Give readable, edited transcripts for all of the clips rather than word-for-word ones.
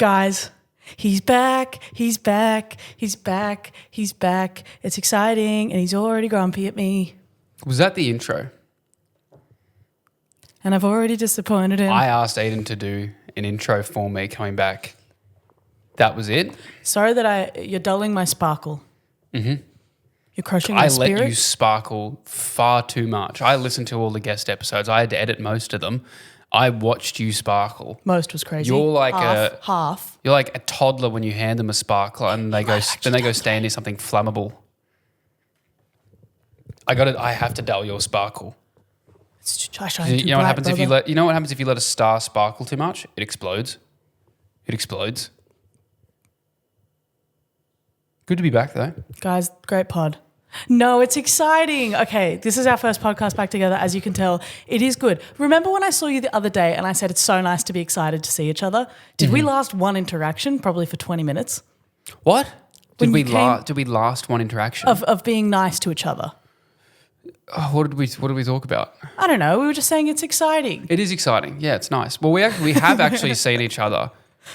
Guys, he's back. He's back. He's back. He's back. It's exciting, and he's already grumpy at me. Was that the intro? And I've already disappointed him. I asked Aiden to do an intro for me coming back. That was it? Sorry that you're dulling my sparkle. Mm-hmm. You're crushing my spirit. I let you sparkle far too much. I listened to all the guest episodes. I had to edit most of them. I watched you sparkle. Most was crazy. You're like half. You're like a toddler when you hand them a sparkler and they go stand near something flammable. I have to dull your sparkle. You know what happens if you let a star sparkle too much? It explodes. It explodes. Good to be back though. Guys, great pod. No, it's exciting. Okay, this is our first podcast back together. As you can tell, it is good. Remember when I saw you the other day and I said it's so nice to be excited to see each other? Did we last one interaction? Probably for 20 minutes. What? Did we last one interaction? Of being nice to each other. Oh, what did we talk about? I don't know. We were just saying it's exciting. It is exciting. Yeah, it's nice. Well, we have actually seen each other.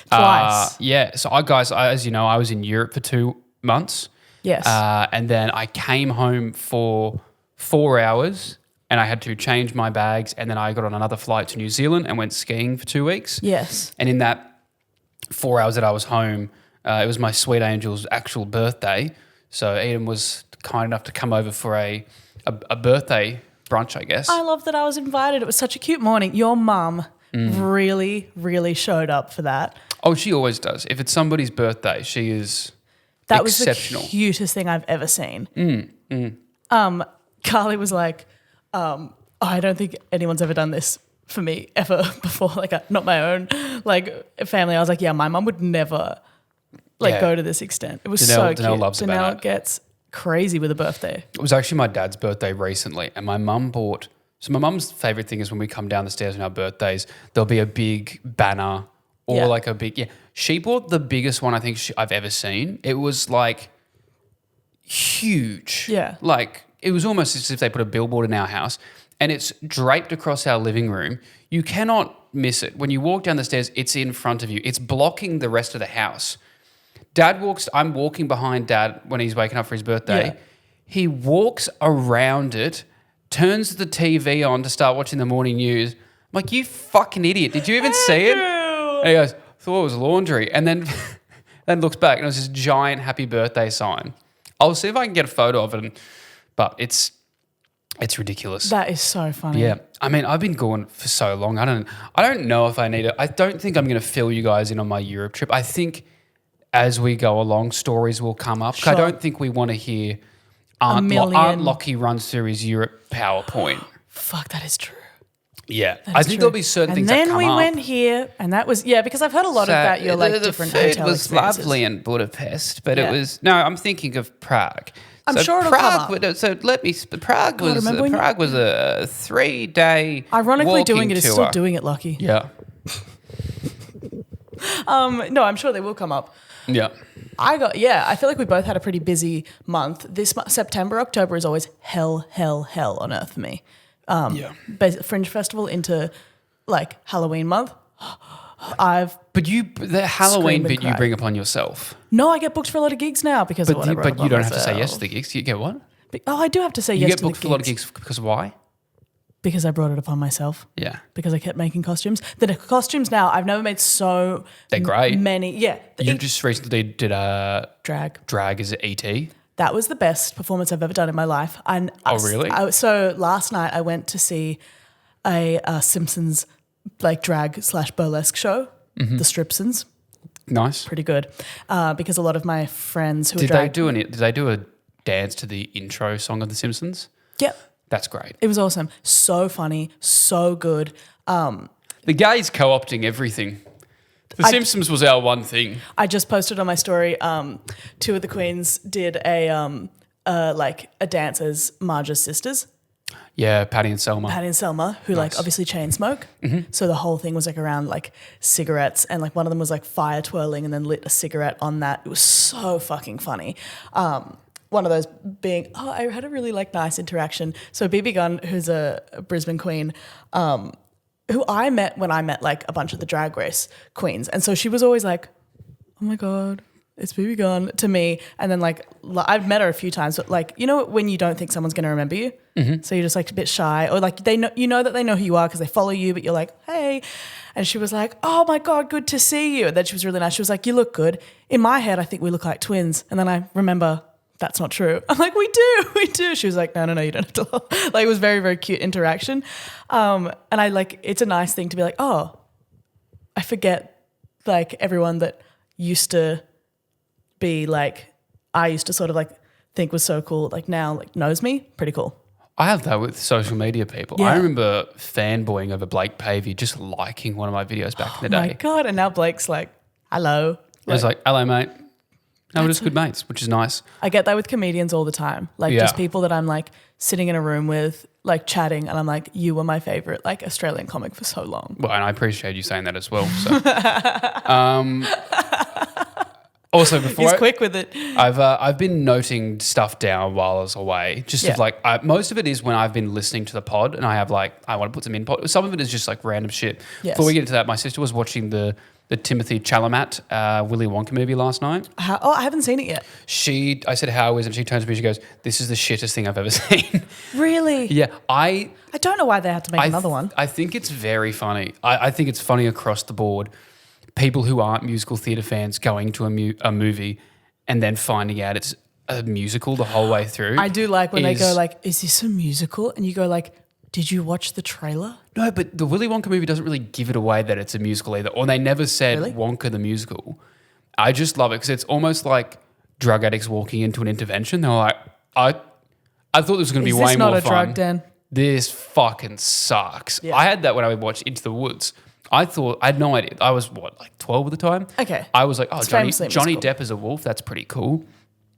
Twice. Yeah. So as you know, I was in Europe for 2 months. Yes. And then I came home for 4 hours and I had to change my bags and then I got on another flight to New Zealand and went skiing for 2 weeks. Yes. And in that 4 hours that I was home, it was my sweet angel's actual birthday. So Eden was kind enough to come over for a birthday brunch, I guess. I love that I was invited. It was such a cute morning. Your mum really, really showed up for that. Oh, she always does. If it's somebody's birthday, she is That exceptional. was the cutest thing I've ever seen. Carly was like, I don't think anyone's ever done this for me ever before, not my own family. I was like, yeah, my mum would never go to this extent. It was so cute. Danelle loves Danelle it. gets crazy with a birthday. It was actually my dad's birthday recently and my mum bought – so my mum's favourite thing is when we come down the stairs on our birthdays, there'll be a big banner or a big – yeah. She bought the biggest one I think I've ever seen. It was huge. Yeah. It was almost as if they put a billboard in our house and it's draped across our living room. You cannot miss it. When you walk down the stairs, it's in front of you. It's blocking the rest of the house. I'm walking behind Dad when he's waking up for his birthday. Yeah. He walks around it, turns the TV on to start watching the morning news. I'm like, you fucking idiot. Did you even see it? And he goes, thought it was laundry. And then looks back and it was this giant happy birthday sign. I'll see if I can get a photo of it. But it's ridiculous. That is so funny. Yeah. I mean, I've been gone for so long. I don't know if I need it. I don't think I'm going to fill you guys in on my Europe trip. I think as we go along, stories will come up. Sure. I don't think we want to hear Aunt Lachy runs through his Europe PowerPoint. Fuck, that is true. Yeah. I think there'll be certain things that come up. And then we went here and that was, because I've heard a lot about your different hotel The food was experiences. lovely in Budapest, but it was, no, I'm thinking of Prague. I'm sure it'll come up. Prague was a 3-day Ironically, doing it tour. is still doing it, Lachy. Yeah. No, I'm sure they will come up. Yeah. I feel like we both had a pretty busy month. This September, October is always hell on earth for me. Fringe Festival into Halloween month. The Halloween bit you bring upon yourself. No, I get booked for a lot of gigs now because of what I wrote But you don't have to myself. say yes to the gigs. You get what? I do have to say yes to the gigs. You get booked for a lot of gigs because why? Because I brought it upon myself. Yeah. Because I kept making costumes. The costumes now, I've never made so They're great. many. Yeah. You just recently did drag. Drag, is it E.T.? That was the best performance I've ever done in my life. And really? So last night I went to see a Simpsons drag/burlesque show, The Stripsons. Nice. Pretty good. Because a lot of my friends who did are did they do a dance to the intro song of The Simpsons? Yep. That's great. It was awesome. So funny. So good. The gays co-opting everything. The Simpsons was our one thing. I just posted on my story, 2 of the queens did a dance as Marge's sisters. Yeah, Patty and Selma. Who obviously chain smoke. Mm-hmm. So the whole thing was around cigarettes and one of them was fire twirling and then lit a cigarette on that. It was so fucking funny. One of those being, I had a really nice interaction. So BB Gunn, who's a Brisbane queen, who I met when I met like a bunch of the Drag Race queens. And so she was always like, oh my God, it's BB Gun to me. And then like I've met her a few times, but like, you know when you don't think someone's going to remember you? Mm-hmm. So you're just like a bit shy, or like they know, you know that they know who you are because they follow you, but you're like, hey. And she was like, oh my God, good to see you. And then she was really nice. She was like, you look good. In my head, I think we look like twins. And then I remember that's not true. I'm like, we do. She was like, no, you don't have to. Like, it was very, very cute interaction. And I like, it's a nice thing to be like, oh, I forget like everyone that used to be like, I used to sort of like think was so cool, like now like knows me. Pretty cool. I have that with social media people. Yeah. I remember fanboying over Blake Pavey, just liking one of my videos back in the Oh day. my God. And now Blake's like, hello. I was like, hello, mate. No, we're just good mates, which is nice. I get that with comedians all the time. Like just people that I'm like sitting in a room with, like chatting, and I'm like, you were my favorite like Australian comic for so long. Well, and I appreciate you saying that as well. So, also, before He's quick with it. I've been noting stuff down while I was away. Just of like most of it is when I've been listening to the pod, and I have like I want to put some input. Some of it is just like random shit. Yes. Before we get into that, my sister was watching the Timothy Chalamet Willy Wonka movie last night. I haven't seen it yet. I said, how is it? And she turns to me, she goes, this is the shittest thing I've ever seen. Really? Yeah. I don't know why they had to make another one. I think it's very funny. I think it's funny across the board. People who aren't musical theatre fans going to a movie and then finding out it's a musical the whole way through. I do like when they go like, is this a musical? And you go like, did you watch the trailer? No, but the Willy Wonka movie doesn't really give it away that it's a musical either. Or they never said Really? Wonka the musical. I just love it because it's almost like drug addicts walking into an intervention. They're like, I thought this was going to be way more fun. Is this not a drug den? This fucking sucks. Yeah. I had that when I watched Into the Woods. I had no idea. I was like 12 at the time. Okay. I was like, oh, It's Johnny famously musical. Depp as a wolf. That's pretty cool.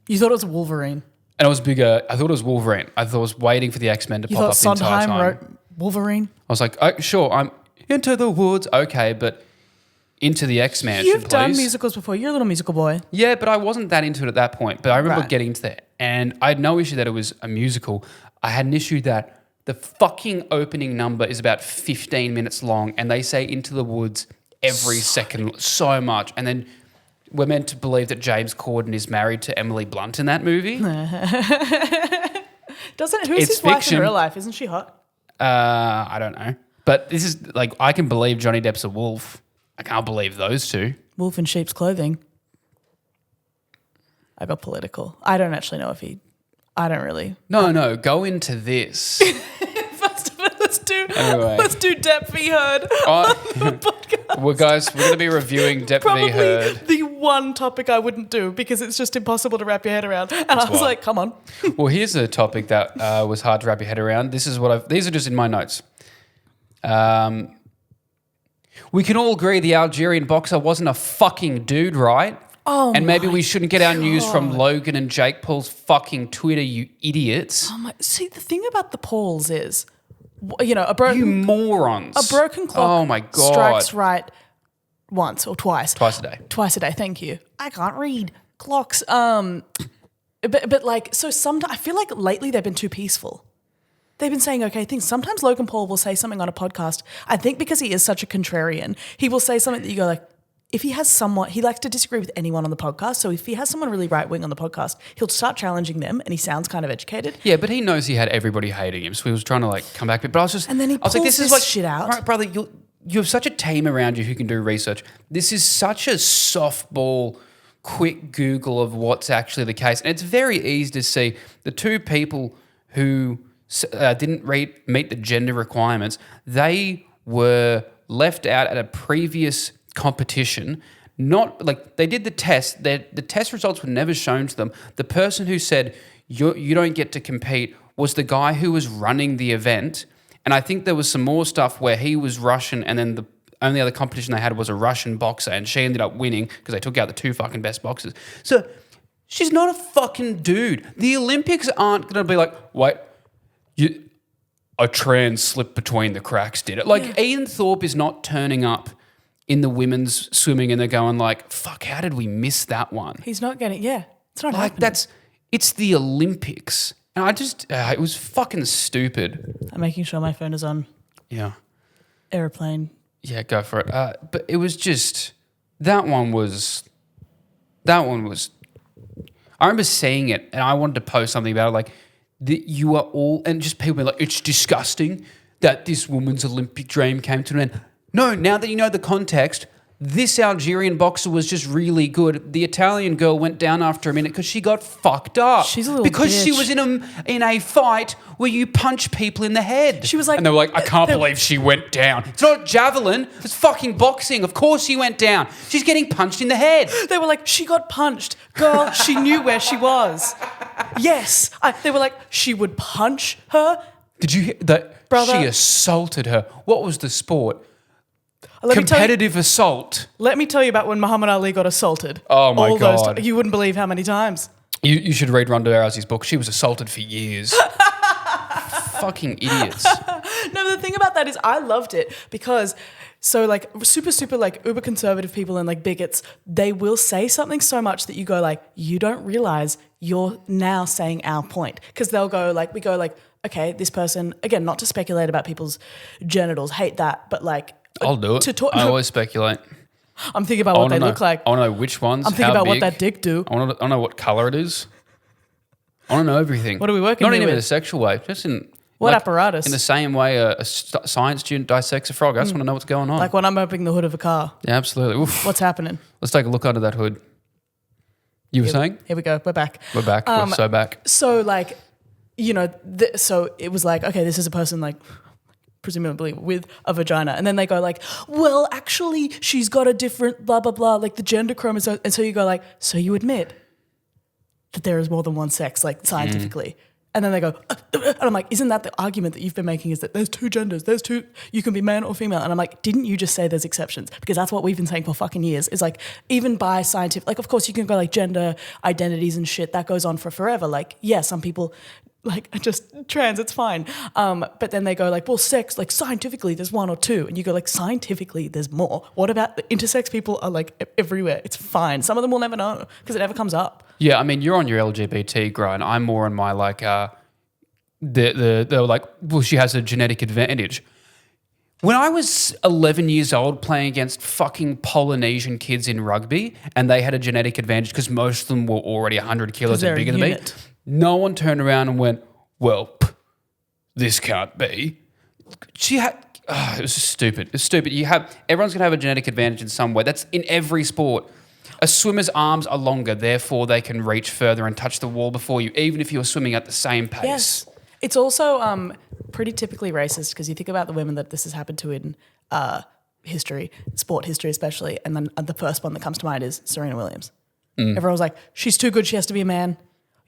You thought it was Wolverine. And I was bigger. I thought it was Wolverine. I thought I was waiting for the X-Men to You pop thought up the entire Sondheim time. wrote Wolverine. I was like, oh, sure, I'm Into the Woods. Okay, but Into the X-Mansion, You've done please. musicals before. You're a little musical boy. Yeah, but I wasn't that into it at that point. But I remember Right. getting into that. And I had no issue that it was a musical. I had an issue that the fucking opening number is about 15 minutes long and they say Into the Woods every second so much. And then we're meant to believe that James Corden is married to Emily Blunt in that movie. Who's his wife in real life? Isn't she hot? I don't know. But this is like, I can believe Johnny Depp's a wolf. I can't believe those two. Wolf in sheep's clothing. I got political. I don't actually know if I don't really. No, go into this. First of all, Anyway. let's do Depp v. Heard. Well, guys, we're going to be reviewing Depp Probably v. Heard. the one topic I wouldn't do because it's just impossible to wrap your head around. And I was why. like, come on. Well, here's a topic that was hard to wrap your head around. These are just in my notes. We can all agree the Algerian boxer wasn't a fucking dude, right? Oh, and maybe my we shouldn't get our news from God. Logan and Jake Paul's fucking Twitter, you idiots. Oh my, see, the thing about the Pauls is, you know, You morons. a broken clock Oh my God. strikes right once or twice. Twice a day. Twice a day, thank you. I can't read clocks. But like, so sometimes I feel like lately they've been too peaceful. They've been saying okay things. Sometimes Logan Paul will say something on a podcast. I think because he is such a contrarian, he will say something that you go like, if he has someone, he likes to disagree with anyone on the podcast. So if he has someone really right wing on the podcast, he'll start challenging them, and he sounds kind of educated. Yeah, but he knows he had everybody hating him, so he was trying to like come back. But I was just, And then he I was like, pulls this is this what shit out. right, brother. You have such a team around you who can do research. This is such a softball, quick Google of what's actually the case, and it's very easy to see the two people who didn't meet the gender requirements. They were left out at a previous competition. Not like they did the test. The test results were never shown to them. The person who said you don't get to compete was the guy who was running the event. And I think there was some more stuff where he was Russian, and then the only other competition they had was a Russian boxer, and she ended up winning because they took out the two fucking best boxers. So she's not a fucking dude. The Olympics aren't going to be like, wait, a trans slipped between the cracks, did it? Like Ian Thorpe is not turning up in the women's swimming and they're going like, fuck, how did we miss that one? He's not getting, it's not Like happening. it's the Olympics. And I just, it was fucking stupid. I'm making sure my phone is on. Yeah. Airplane. Yeah, go for it. But it was just that one was. I remember seeing it, and I wanted to post something about it, like that you are all, and just people be like, it's disgusting that this woman's Olympic dream came to an end. No, now that you know the context, this Algerian boxer was just really good. The Italian girl went down after a minute because she got fucked up. She's a little because bitch. she was in a fight where you punch people in the head. She was like, and they were like, I can't believe she went down. It's not javelin. It's fucking boxing. Of course she went down. She's getting punched in the head. They were like, she got punched. Girl, she knew where she was. Yes. They were like, she would punch her. Did you hear that? Brother. She assaulted her. What was the sport? Competitive assault. Let me tell you about when Muhammad Ali got assaulted. Oh, my God. You wouldn't believe how many times. You should read Ronda Rousey's book. She was assaulted for years. Fucking idiots. No, the thing about that is I loved it because so like super like uber conservative people and like bigots, they will say something so much that you go like, you don't realize you're now saying our point. Because they'll go like, we go like, okay, this person, again, not to speculate about people's genitals, hate that, but like, I'll do it. I always speculate. I'm thinking about what they look like. I want to know which ones. I'm thinking about what that dick do. I want to know what color it is. I want to know everything. What are we working Not here even in with? a sexual way, just in What apparatus? In the same way a science student dissects a frog. I just want to know what's going on. Like when I'm opening the hood of a car. Yeah, absolutely. Oof. What's happening? Let's take a look under that hood. You were saying? Here we go. We're back. We're back. We're so back. So like, you know, so it was like, okay, this is a person like presumably with a vagina. And then they go like, well, actually she's got a different blah, blah, blah, like the gender chromosome. And so you go like, so you admit that there is more than one sex, like scientifically. And then they go, and I'm like, isn't that the argument that you've been making is that there's two genders, you can be man or female. And I'm like, didn't you just say there's exceptions? Because that's what we've been saying for fucking years is like, even by scientific, like of course you can go like gender identities and shit, that goes on for forever. Like, yeah, some people like just trans, it's fine. But then they go like, well, sex, like scientifically there's one or two. And you go like, scientifically there's more. What about the intersex people are like everywhere? It's fine. Some of them will never know because it never comes up. Yeah, I mean, you're on your LGBT grind. I'm more on my like, they're like, well, she has a genetic advantage. When I was 11 years old playing against fucking Polynesian kids in rugby and they had a genetic advantage because most of them were already 100 kilos and bigger than me, no one turned around and went, well, this can't be. She had, it was just stupid. It's stupid. Everyone's going to have a genetic advantage in some way. That's in every sport. A swimmer's arms are longer, therefore they can reach further and touch the wall before you, even if you're swimming at the same pace. Yes. It's also pretty typically racist because you think about the women that this has happened to in history, sport history especially, and then the first one that comes to mind is Serena Williams. Everyone was like, she's too good, she has to be a man.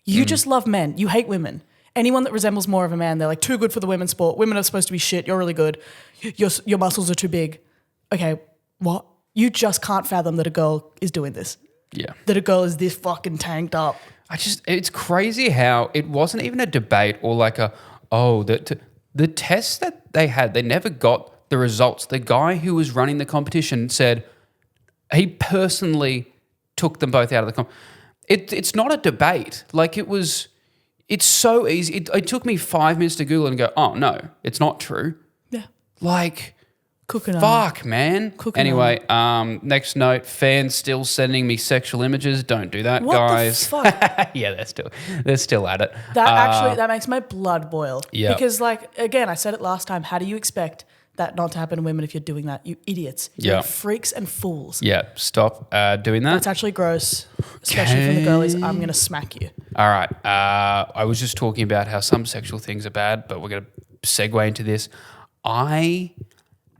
You just love men. You hate women. Anyone that resembles more of a man, they're like, too good for the women's sport. Women are supposed to be shit. You're really good. Your muscles are too big. Okay, what? You just can't fathom that a girl is doing this. Yeah. That a girl is this fucking tanked up. It's crazy how it wasn't even a debate or like the tests that they had, they never got the results. The guy who was running the competition said he personally took them both out of the competition. It's not a debate. Like it's so easy. It took me 5 minutes to Google it and go, oh no, it's not true. Yeah. Like, cooking on. fuck, man. Cooking anyway, next note, fans still sending me sexual images. Don't do that, What guys. the fuck? Yeah, they're still at it. That makes my blood boil. Yeah. Because like, again, I said it last time, how do you expect that not to happen to women if you're doing that? You idiots. You're Yeah. freaks and fools. Yeah, stop doing that. That's actually gross, especially from the girlies. I'm going to smack you. All right. I was just talking about how some sexual things are bad, but we're going to segue into this. I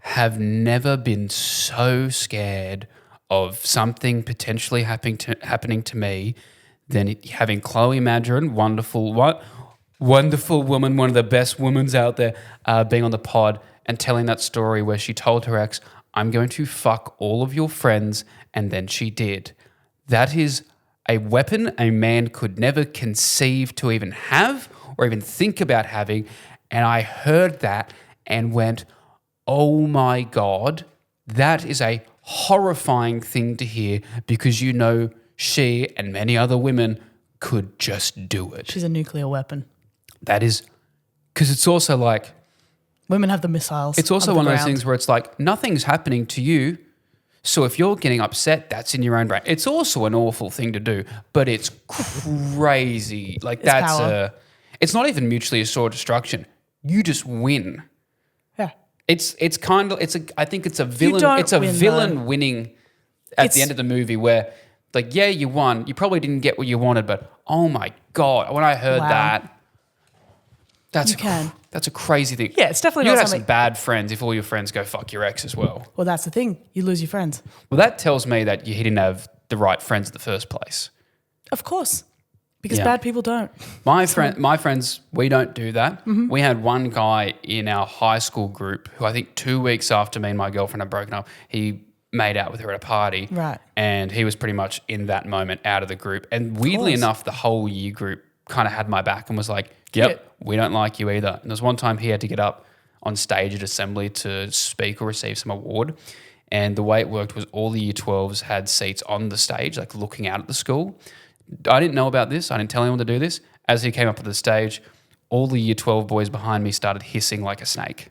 have never been so scared of something potentially happening to me than having Chloe Madron, wonderful woman, one of the best women out there, being on the pod and telling that story where she told her ex, I'm going to fuck all of your friends, and then she did. That is a weapon a man could never conceive to even have or even think about having. And I heard that and went, oh my God, that is a horrifying thing to hear because you know she and many other women could just do it. She's a nuclear weapon. That is, because it's also like, Women have the missiles. It's also of the one of those ground. things where it's like nothing's happening to you. So if you're getting upset, that's in your own brain. It's also an awful thing to do, but it's crazy. Like it's not even mutually assured destruction. You just win. Yeah. I think it's a villain. don't It's a win, villain though. winning at the end of the movie where, like, yeah, you won. You probably didn't get what you wanted, but oh my God, when I heard Wow. that, that's a crazy thing. Yeah, it's definitely you not have something- some bad friends if all your friends go fuck your ex as well. Well, that's the thing. You lose your friends. Well, that tells me that he didn't have the right friends in the first place. Of course. Because Yeah. bad people don't. My friends, we don't do that. Mm-hmm. We had one guy in our high school group who I think 2 weeks after me and my girlfriend had broken up, he made out with her at a party. Right. And he was pretty much in that moment out of the group. And weirdly course. enough, the whole year group kind of had my back and was like, yep, we don't like you either. And there was one time he had to get up on stage at assembly to speak or receive some award. And the way it worked was all the year 12s had seats on the stage, like looking out at the school. I didn't know about this. I didn't tell anyone to do this. As he came up to the stage, all the year 12 boys behind me started hissing like a snake.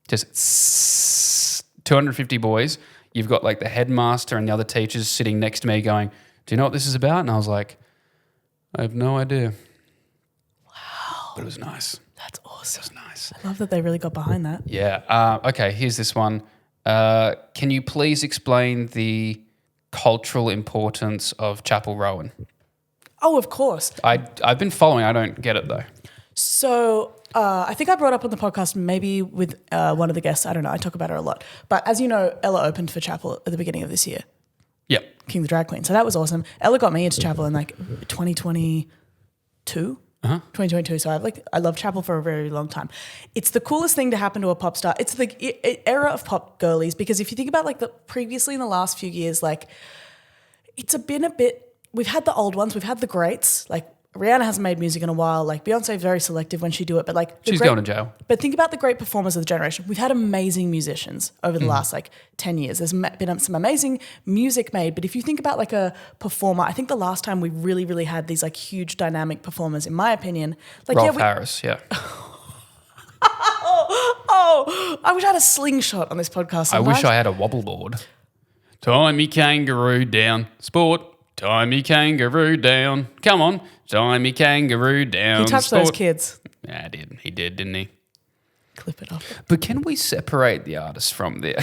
Just 250 boys. You've got like the headmaster and the other teachers sitting next to me going, do you know what this is about? And I was like, I have no idea. Wow. But it was nice. That's awesome. It was nice. I love that they really got behind that. Yeah. Okay, here's this one. Can you please explain the cultural importance of Chapel Rowan? Oh, of course. I've been following. I don't get it though. So I think I brought up on the podcast maybe with one of the guests. I don't know. I talk about her a lot. But as you know, Ella opened for Chapel at the beginning of this year. Yep. King the Drag Queen. So that was awesome. Ella got me into Chapel in like 2022. 2022. So I love Chapel for a very long time. It's the coolest thing to happen to a pop star. It's the era of pop girlies because if you think about like previously in the last few years, like been a bit. We've had the old ones. We've had the greats. Like Rihanna hasn't made music in a while. Like Beyonce very selective when she do it, but like She's going to jail. But think about the great performers of the generation. We've had amazing musicians over the last like 10 years. There's been some amazing music made, but if you think about like a performer, I think the last time we really, really had these like huge dynamic performers, in my opinion, like Rolf Harris, yeah. I wish I had a slingshot on this podcast. I wish I had a wobble board. Tie me kangaroo down. Sport. Tie me kangaroo down. Come on. Tie me kangaroo down. He touched Sport. those kids. Yeah, I did. He did, didn't he? Clip it off. But can we separate the artists from there?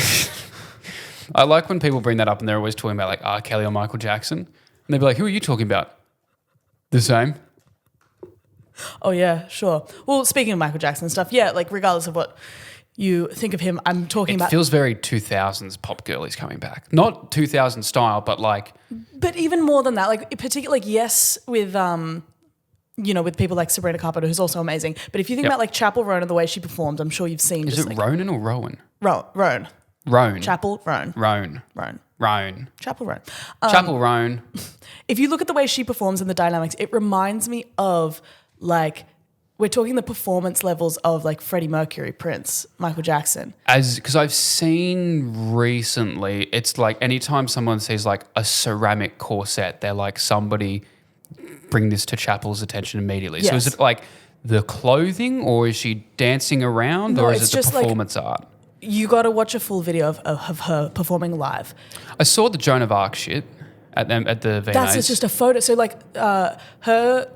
I like when people bring that up and they're always talking about like R. Kelly or Michael Jackson. And they'd be like, who are you talking about? The same? Oh yeah, sure. Well, speaking of Michael Jackson and stuff, yeah, like regardless of what you think of him, I'm talking about. It feels very 2000s pop girlies coming back. Not 2000 style, but like. But even more than that, like particularly, like yes, with with people like Sabrina Carpenter, who's also amazing. But if you think about like Chapel Roan and the way she performed, I'm sure you've seen. Is just, it like, Ronan or Rowan? Roan. Roan. Chapel Roan. Roan. Roan. Roan. Chapel Roan. Chapel Roan. If you look at the way she performs and the dynamics, it reminds me of like. We're talking the performance levels of like Freddie Mercury, Prince, Michael Jackson. Because I've seen recently, it's like anytime someone sees like a ceramic corset, they're like, somebody bring this to Chapel's attention immediately. Yes. So is it like the clothing or is she dancing around or is it's it the just, like, performance art? You got to watch a full video of her performing live. I saw the Joan of Arc shit at the VMAs. That's just a photo. So like her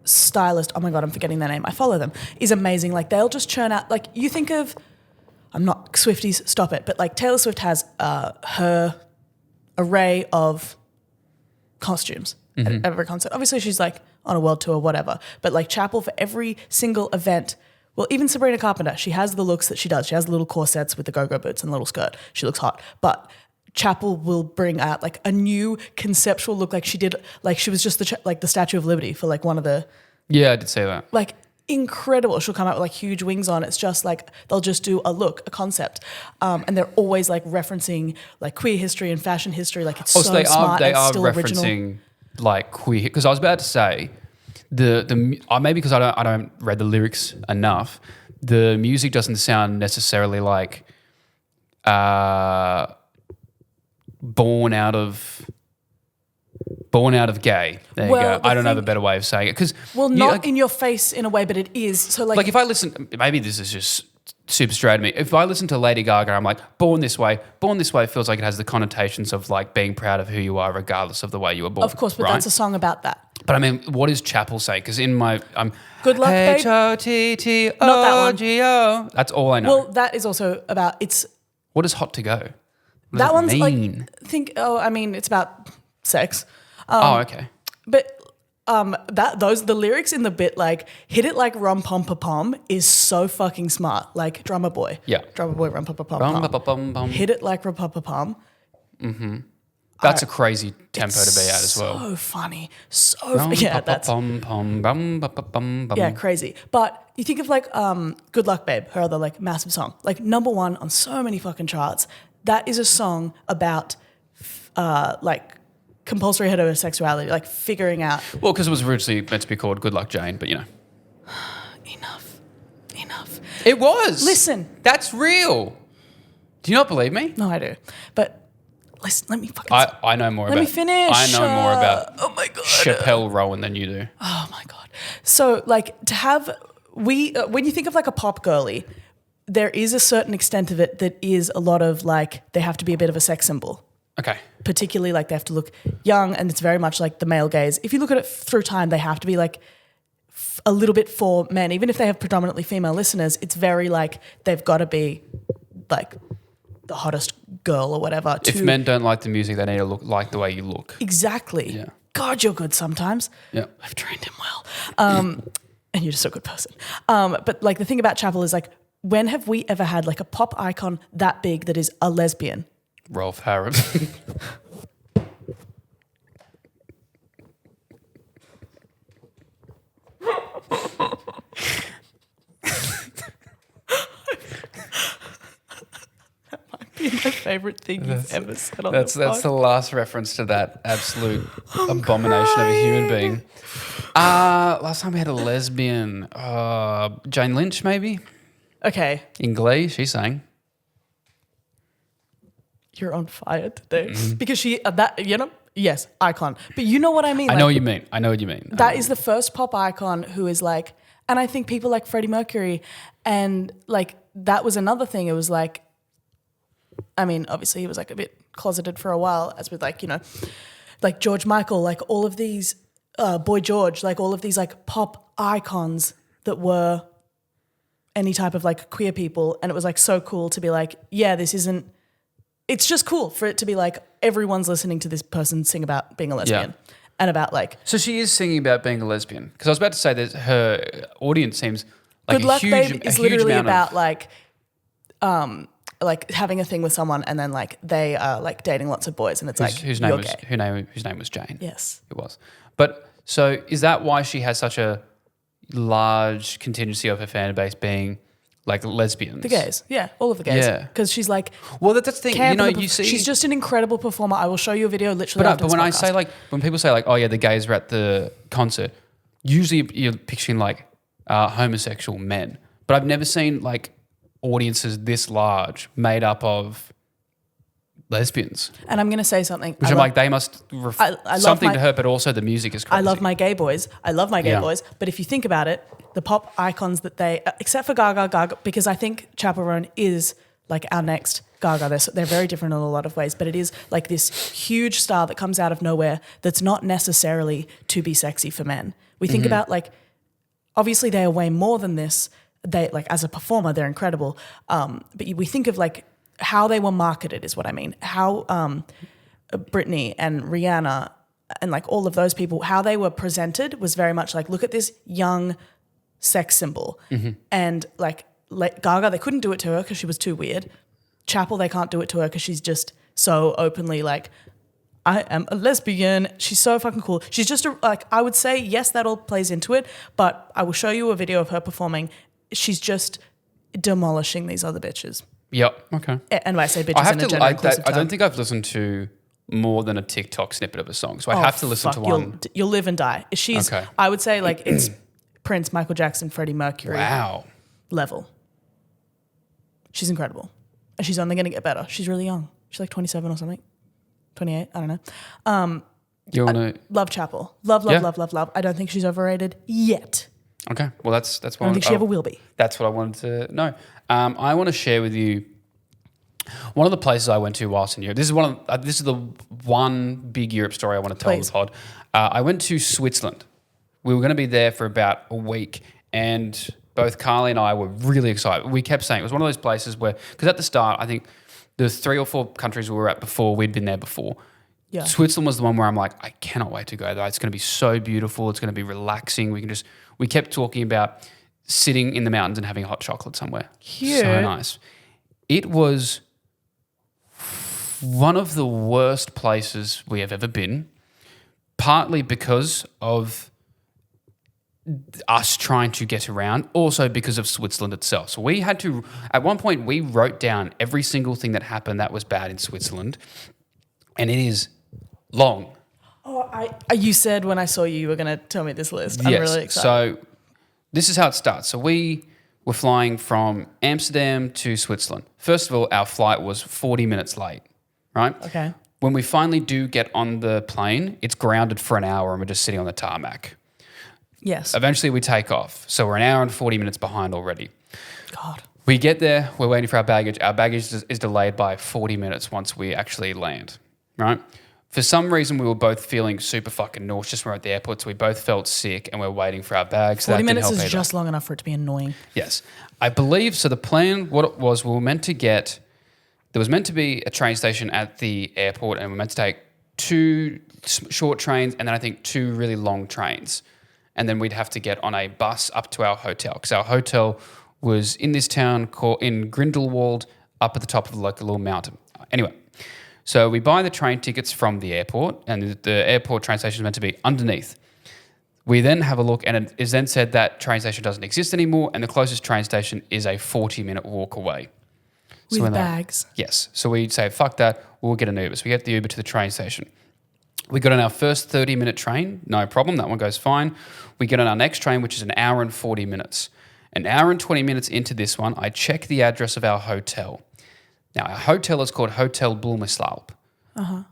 stylist, oh my God, I'm forgetting their name. I follow them, is amazing. Like they'll just churn out, like you think of, I'm not Swifties, stop it. But like Taylor Swift has her array of costumes at every concert. Obviously she's like on a world tour, whatever. But like Chapel for every single event, well, even Sabrina Carpenter, she has the looks that she does. She has little corsets with the go-go boots and a little skirt. She looks hot. But Chapel will bring out like a new conceptual look, like she did, like she was just the Statue of Liberty for like one of the. Yeah, I did say that. Like incredible. She'll come out with like huge wings on. It's just like they'll just do a look, a concept, and they're always like referencing like queer history and fashion history. Like it's so smart and still original. They are referencing like queer. Because I was about to say maybe because I don't read the lyrics enough. The music doesn't sound necessarily like. Born out of gay. There you go. I don't have a better way of saying it. Not in your face in a way, but it is. So like if I listen, maybe this is just super straight to me. If I listen to Lady Gaga, I'm like, Born This Way. Born This Way feels like it has the connotations of like being proud of who you are regardless of the way you were born. Of course, but right? that's a song about that. But I mean, what does Chapel say? Because in my Good luck, babe. H-O-T-T-O-G-O. Not that one. That's all I know. Well, that is also about it's. What is Hot to Go? What does That one's mean? like it's about sex. Okay. But the lyrics in the bit like hit it like rum pom pa pom is so fucking smart. Like Drummer Boy. Yeah. Drummer Boy rum pom pa pom. Bum-ba-ba-bum-bum. Hit it like rum pom pa pom. That's a crazy tempo to be at as well. So funny. Yeah, that's crazy. But you think of like Good Luck Babe, her other like massive song, like number one on so many fucking charts. That is a song about like compulsory heterosexuality, like figuring out. Well, because it was originally meant to be called Good Luck Jane, but you know. Enough. It was. Listen. That's real. Do you not believe me? No, I do. But listen, let me fucking. I know more about. Let me finish. I know more about. Oh my god. Chappelle Rowan than you do. Oh my god. So like to have when you think of like a pop girly, there is a certain extent of it that is a lot of like they have to be a bit of a sex symbol. Okay. Particularly like they have to look young, and it's very much like the male gaze. If you look at it through time, they have to be like a little bit for men. Even if they have predominantly female listeners, it's very like they've got to be like the hottest girl or whatever. If men don't like the music, they need to look like the way you look. Exactly. Yeah. God, you're good sometimes. Yeah. I've trained him well. And you're just a good person. But like the thing about Chapel is like, when have we ever had like a pop icon that big that is a lesbian? Rolf Harris. Be my favorite thing you've ever said on That's the last reference to that absolute abomination of a human being. Last time we had a lesbian, Jane Lynch maybe Okay, in Glee. She sang. you're on fire today because she yes, icon. But you know what I mean. I know what you mean. I know what you mean. That is the first pop icon who is like, and I think people like Freddie Mercury, and like that was another thing. It was like, I mean, obviously he was like a bit closeted for a while, as with like, you know, like George Michael, like all of these, Boy George, like all of these like pop icons that were any type of like queer people. And it was like so cool to be like, yeah, this isn't, it's just cool for it to be like everyone's listening to this person sing about being a lesbian and about like. So she is singing about being a lesbian. Because I was about to say that her audience seems like Good a Luck huge, Babe is a huge literally amount about of, like having a thing with someone and then like they are like dating lots of boys and it's like whose you're name was gay. whose name was Jane. Yes. It was. But so is that why she has such a large contingency of her fan base being like lesbians? The gays, yeah, all of the gays. Yeah. Because she's like, Well, that's the thing. You know, you see, she's just an incredible performer. I will show you a video literally after But this when I podcast. say like, when people say like, oh yeah, the gays were at the concert, usually you're picturing like homosexual men. But I've never seen like audiences this large made up of lesbians. And I'm going to say something. Which I'm like, they must I love something my- to her, but also the music is crazy. I love my gay boys. I love my gay Yeah. boys. But if you think about it, the pop icons that they, except for Gaga, because I think Chappell Roan is like our next Gaga. They're very different in a lot of ways, but it is like this huge star that comes out of nowhere that's not necessarily to be sexy for men. We think about like, obviously they are way more than this. They like as a performer, they're incredible. But we think of like how they were marketed is what I mean. How Britney and Rihanna and like all of those people, how they were presented was very much like, look at this young sex symbol. And like Gaga, they couldn't do it to her because she was too weird. Chappell, they can't do it to her because she's just so openly like, I am a lesbian. She's so fucking cool. She's just like, I would say, yes, that all plays into it, but I will show you a video of her performing. She's just demolishing these other bitches. Yep. Okay. And when I say bitches I have in a to. gender inclusive I don't term. think I've listened to more than a TikTok snippet of a song, so I have to listen to one. You'll live and die. She's, Okay. I would say like it's Prince, Michael Jackson, Freddie Mercury Wow. level. She's incredible. And she's only going to get better. She's really young. She's like 27 or something. 28, I don't know. You want to? Love Chappell. Love. I don't think she's overrated yet. Okay. Well, that's I don't think she ever will be. That's what I wanted to know. I want to share with you one of the places I went to whilst in Europe. This is the one big Europe story I want to tell on the pod. I went to Switzerland. We were going to be there for about a week, and both Carly and I were really excited. We kept saying it was one of those places where, because at the start, I think there's 3 or 4 countries we were at before we'd been there before. Yeah. Switzerland was the one where I'm like, I cannot wait to go there. It's going to be so beautiful. It's going to be relaxing. We kept talking about sitting in the mountains and having hot chocolate somewhere. Cute. So nice. It was one of the worst places we have ever been, partly because of us trying to get around, also because of Switzerland itself. So we had to, at one point, we wrote down every single thing that happened that was bad in Switzerland, and it is long. Oh, you said when I saw you were going to tell me this list. I'm Yes. really excited. So this is how it starts. So we were flying from Amsterdam to Switzerland. First of all, our flight was 40 minutes late, right? Okay. When we finally do get on the plane, it's grounded for an hour and we're just sitting on the tarmac. Yes. Eventually we take off. So we're an hour and 40 minutes behind already. God. We get there, we're waiting for our baggage. Our baggage is delayed by 40 minutes once we actually land, right? For some reason, we were both feeling super fucking nauseous when we were at the airport, so we both felt sick and we're waiting for our bags. 40 minutes is just long enough for it to be annoying. Yes. I believe, so the plan, what it was, we were meant to get, there was meant to be a train station at the airport and we were meant to take 2 short trains and then I think 2 really long trains. And then we'd have to get on a bus up to our hotel because our hotel was in this town called in Grindelwald up at the top of like a little mountain. Anyway, so we buy the train tickets from the airport and the airport train station is meant to be underneath. We then have a look and it is then said that train station doesn't exist anymore and the closest train station is a 40-minute walk away. With bags? Yes. So we say, fuck that, we'll get an Uber. So we get the Uber to the train station. We got on our first 30-minute train, no problem, that one goes fine. We get on our next train, which is an hour and 40 minutes. An hour and 20 minutes into this one, I check the address of our hotel. Now, our hotel is called Hotel Blumeslalp. Uh-huh.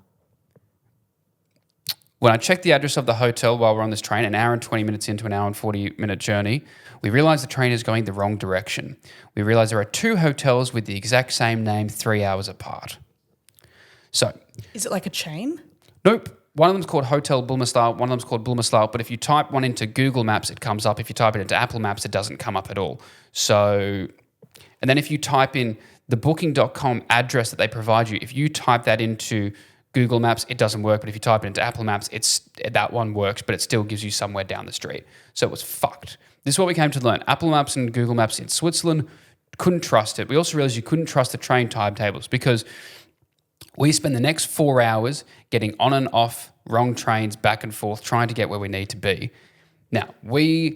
When I check the address of the hotel while we're on this train, an hour and 20 minutes into an hour and 40-minute journey, we realise the train is going the wrong direction. We realise there are 2 hotels with the exact same name 3 hours apart. So... Is it like a chain? Nope. One of them's called Hotel Blumeslalp, one of them's called Blumeslalp, but if you type one into Google Maps, it comes up. If you type it into Apple Maps, it doesn't come up at all. So, and then if you type in the booking.com address that they provide you, if you type that into Google Maps, it doesn't work, but if you type it into Apple Maps, that one works, but it still gives you somewhere down the street. So it was fucked. This is what we came to learn. Apple Maps and Google Maps in Switzerland, couldn't trust it. We also realized you couldn't trust the train timetables because we spend the next 4 hours getting on and off wrong trains back and forth, trying to get where we need to be. Now, we're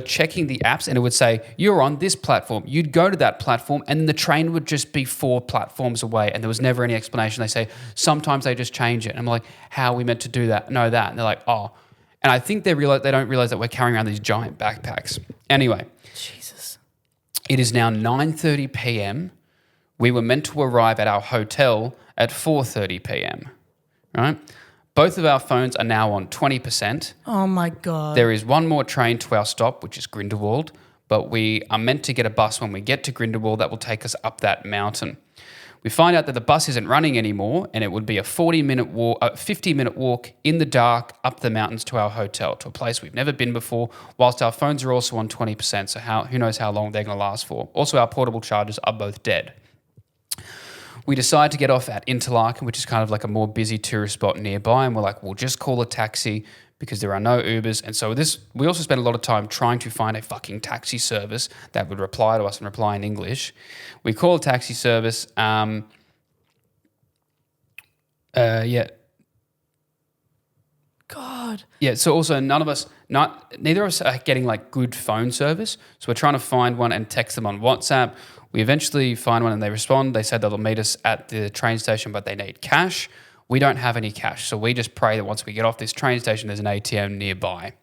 checking the apps and it would say, you're on this platform. You'd go to that platform and the train would just be 4 platforms away and there was never any explanation. They say, sometimes they just change it. And I'm like, how are we meant to do that? Know that. And they're like, oh. And I think they don't realize that we're carrying around these giant backpacks. Anyway. Jesus. It is now 9:30 p.m. We were meant to arrive at our hotel at 4:30 p.m., right? Both of our phones are now on 20%. Oh, my God. There is one more train to our stop, which is Grindelwald, but we are meant to get a bus when we get to Grindelwald that will take us up that mountain. We find out that the bus isn't running anymore and it would be a 50-minute walk in the dark up the mountains to our hotel, to a place we've never been before, whilst our phones are also on 20%, so who knows how long they're going to last for. Also, our portable chargers are both dead. We decide to get off at Interlaken, which is kind of like a more busy tourist spot nearby, and we're like, we'll just call a taxi because there are no Ubers. And so we also spent a lot of time trying to find a fucking taxi service that would reply to us and reply in English. We call a taxi service. God. Yeah, so also neither of us are getting like good phone service. So we're trying to find one and text them on WhatsApp. We eventually find one and they respond. They said they'll meet us at the train station, but they need cash. We don't have any cash. So we just pray that once we get off this train station, there's an ATM nearby.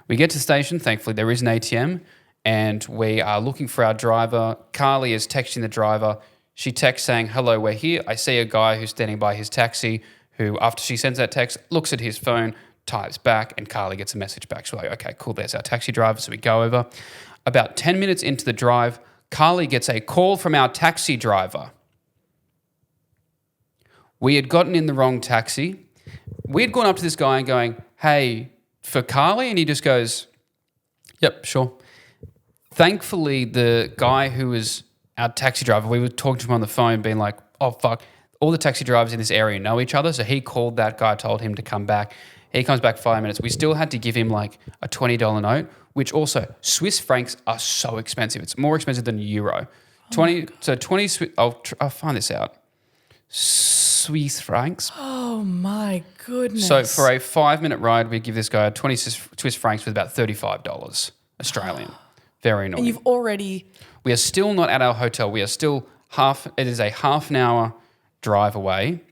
We get to the station. Thankfully, there is an ATM and we are looking for our driver. Carly is texting the driver. She texts saying, hello, we're here. I see a guy who's standing by his taxi who, after she sends that text, looks at his phone, types back, and Carly gets a message back. She's like, okay, cool, there's our taxi driver. So we go over. About 10 minutes into the drive, Carly gets a call from our taxi driver. We had gotten in the wrong taxi. We had gone up to this guy and going, hey, for Carly? And he just goes, yep, sure. Thankfully, the guy who was our taxi driver, we were talking to him on the phone being like, oh, fuck, all the taxi drivers in this area know each other. So he called that guy, told him to come back. He comes back 5 minutes. We still had to give him like a $20 note, which also Swiss francs are so expensive. It's more expensive than euro. 20 I'll find this out. Swiss francs. Oh my goodness. So for a 5-minute ride, we give this guy 20 Swiss francs with about $35 Australian. Very annoying. And you've already... We are still not at our hotel. We are still it is a half an hour drive away.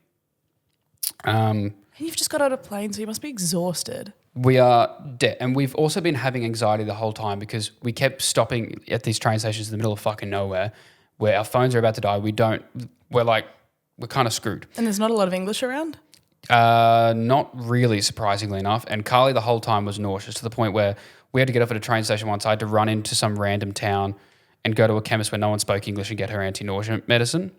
And you've just got out of plane, so you must be exhausted. We are dead. And we've also been having anxiety the whole time because we kept stopping at these train stations in the middle of fucking nowhere where our phones are about to die. We're kind of screwed. And there's not a lot of English around? Not really, surprisingly enough. And Carly the whole time was nauseous to the point where we had to get off at a train station once. I had to run into some random town and go to a chemist where no one spoke English and get her anti-nausea medicine.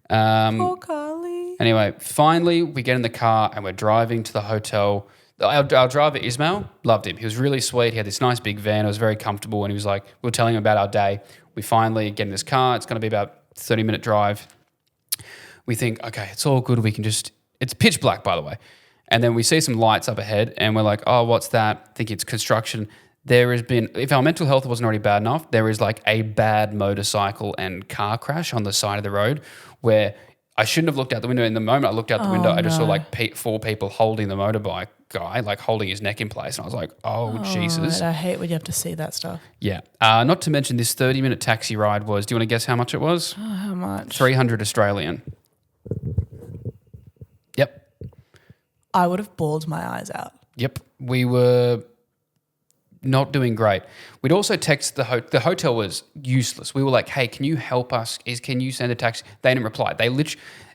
Poor Carly. Anyway, finally we get in the car and we're driving to the hotel. Our driver, Ismail, loved him. He was really sweet. He had this nice big van. It was very comfortable. And he was like, we were telling him about our day. We finally get in this car. It's going to be about a 30-minute drive. We think, okay, it's all good. We can just, it's pitch black, by the way. And then we see some lights up ahead and we're like, oh, what's that? I think it's construction. There has been, if our mental health wasn't already bad enough, there is like a bad motorcycle and car crash on the side of the road where I shouldn't have looked out the window. In the moment I looked out the window, I just saw like 4 people holding the motorbike guy, like holding his neck in place. And I was like, oh Jesus. I hate when you have to see that stuff. Yeah. Not to mention this 30-minute taxi ride was, do you want to guess how much it was? Oh, how much? 300 Australian. Yep. I would have bawled my eyes out. Yep. We were not doing great. We'd also text the hotel was useless. We were like, hey, can you help us? Can you send a taxi? They didn't reply.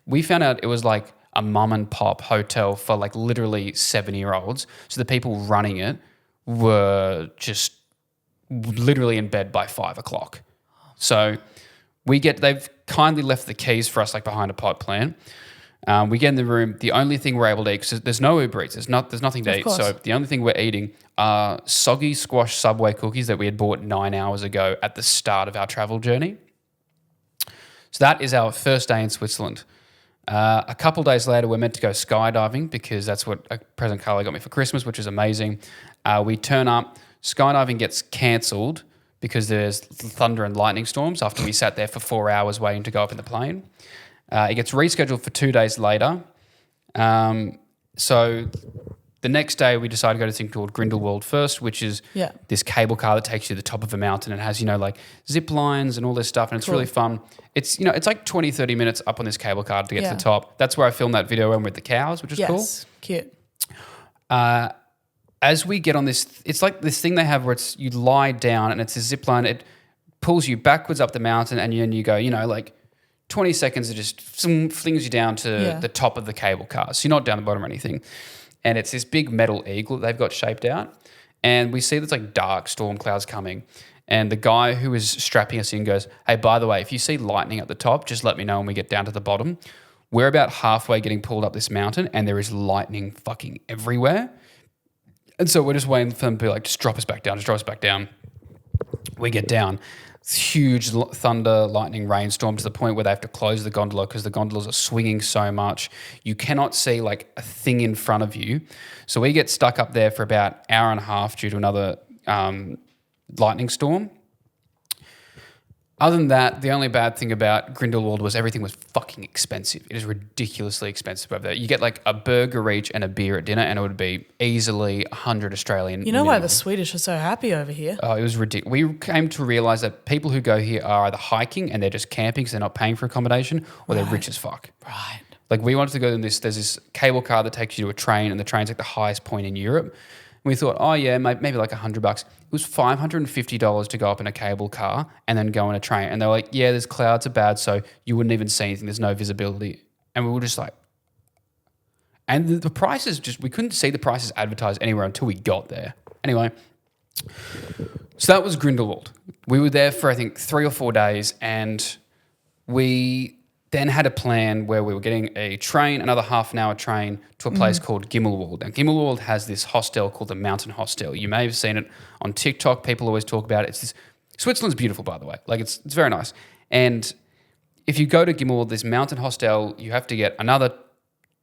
We found out it was like a mum and pop hotel for like literally 70-year-olds. So the people running it were just literally in bed by 5 o'clock. So they've kindly left the keys for us like behind a pot plant. We get in the room. The only thing we're able to eat, because there's no Uber Eats, there's nothing to eat. Course. So the only thing we're eating are soggy squash Subway cookies that we had bought 9 hours ago at the start of our travel journey. So that is our first day in Switzerland. A couple days later, we're meant to go skydiving because that's what a present Carly got me for Christmas, which is amazing. We turn up. Skydiving gets cancelled because there's thunder and lightning storms after we sat there for 4 hours waiting to go up in the plane. It gets rescheduled for 2 days later. So the next day we decided to go to this thing called Grindelwald first, which is this cable car that takes you to the top of a mountain and has, like zip lines and all this stuff. And it's really fun. It's, it's like 20, 30 minutes up on this cable car to get to the top. That's where I filmed that video with the cows, which is cool. Yes, cute. As we get on this, it's like this thing they have where you lie down and it's a zip line. It pulls you backwards up the mountain and then you go, like 20 seconds it just flings you down to the top of the cable car. So you're not down the bottom or anything. And it's this big metal eagle that they've got shaped out. And we see there's like dark storm clouds coming. And the guy who is strapping us in goes, hey, by the way, if you see lightning at the top, just let me know when we get down to the bottom. We're about halfway getting pulled up this mountain and there is lightning fucking everywhere. And so we're just waiting for them to be like, just drop us back down. We get down. It's huge thunder, lightning, rainstorm to the point where they have to close the gondola because the gondolas are swinging so much. You cannot see like a thing in front of you. So we get stuck up there for about an hour and a half due to another lightning storm. Other than that, the only bad thing about Grindelwald was everything was fucking expensive. It is ridiculously expensive over there. You get like a burger each and a beer at dinner and it would be easily 100 Australian. You know why the Swedish are so happy over here? Oh, it was ridiculous. We came to realise that people who go here are either hiking and they're just camping because they're not paying for accommodation or they're rich as fuck. Right. Like we wanted to go in there's this cable car that takes you to a train and the train's like the highest point in Europe. And we thought, oh yeah, maybe like $100. It was $550 to go up in a cable car and then go on a train. And they were like, yeah, there's clouds are bad, so you wouldn't even see anything. There's no visibility. And we were just like, And the prices we couldn't see the prices advertised anywhere until we got there. Anyway, so that was Grindelwald. We were there for, I think, 3 or 4 days, and we then had a plan where we were getting a train, another half an hour train, to a place called Gimmelwald. And Gimmelwald has this hostel called the Mountain Hostel. You may have seen it on TikTok. People always talk about it. Switzerland's beautiful, by the way. Like, it's very nice. And if you go to Gimmelwald, this mountain hostel, you have to get another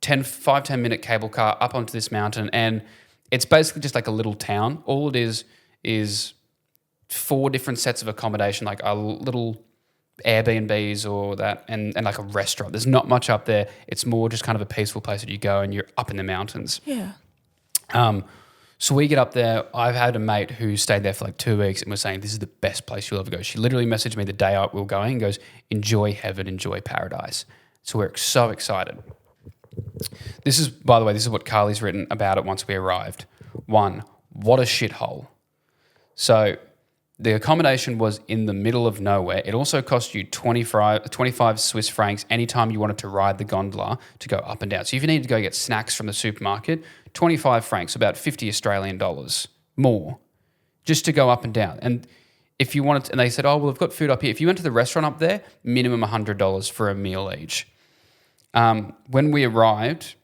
10 minute cable car up onto this mountain, and it's basically just like a little town. All it is 4 different sets of accommodation, like a little Airbnbs or that, and like a restaurant. There's not much up there. It's more just kind of a peaceful place that you go and you're up in the mountains. Yeah. So we get up there. I've had a mate who stayed there for like 2 weeks and was saying, this is the best place you'll ever go. She literally messaged me the day we were going and goes, enjoy heaven, enjoy paradise. So we're so excited. This is, by the way, this is what Carly's written about it once we arrived. 1, what a shithole. So the accommodation was in the middle of nowhere. It also cost you 25 Swiss francs anytime you wanted to ride the gondola to go up and down. So if you needed to go get snacks from the supermarket, 25 francs, about 50 Australian dollars more, just to go up and down. And if you wanted to, and they said, oh, well, we've got food up here. If you went to the restaurant up there, minimum $100 for a meal each. When we arrived,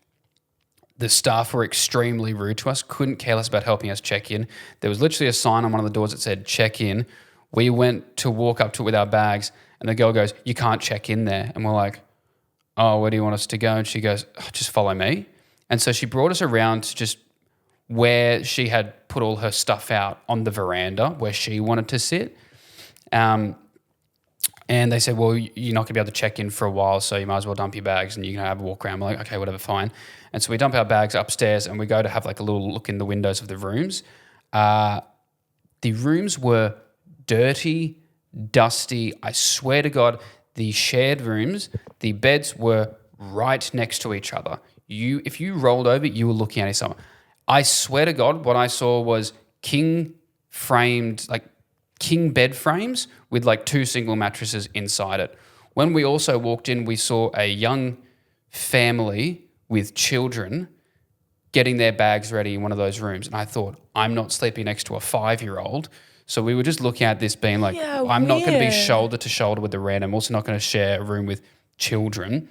the staff were extremely rude to us, couldn't care less about helping us check in. There was literally a sign on one of the doors that said, check in. We went to walk up to it with our bags, and the girl goes, you can't check in there. And we're like, oh, where do you want us to go? And she goes, oh, just follow me. And so she brought us around to just where she had put all her stuff out on the veranda where she wanted to sit. And they said, well, you're not going to be able to check in for a while, so you might as well dump your bags and you can have a walk around. We're like, okay, whatever, fine. And so we dump our bags upstairs and we go to have like a little look in the windows of the rooms. The rooms were dirty, dusty. I swear to God, the shared rooms, the beds were right next to each other. If you rolled over, you were looking at someone. I swear to God, what I saw was king bed frames with like 2 single mattresses inside it. When we also walked in, we saw a young family with children getting their bags ready in one of those rooms. And I thought, I'm not sleeping next to a 5-year-old. So we were just looking at this being like, I'm not going to be shoulder to shoulder with the random. I'm also not going to share a room with children.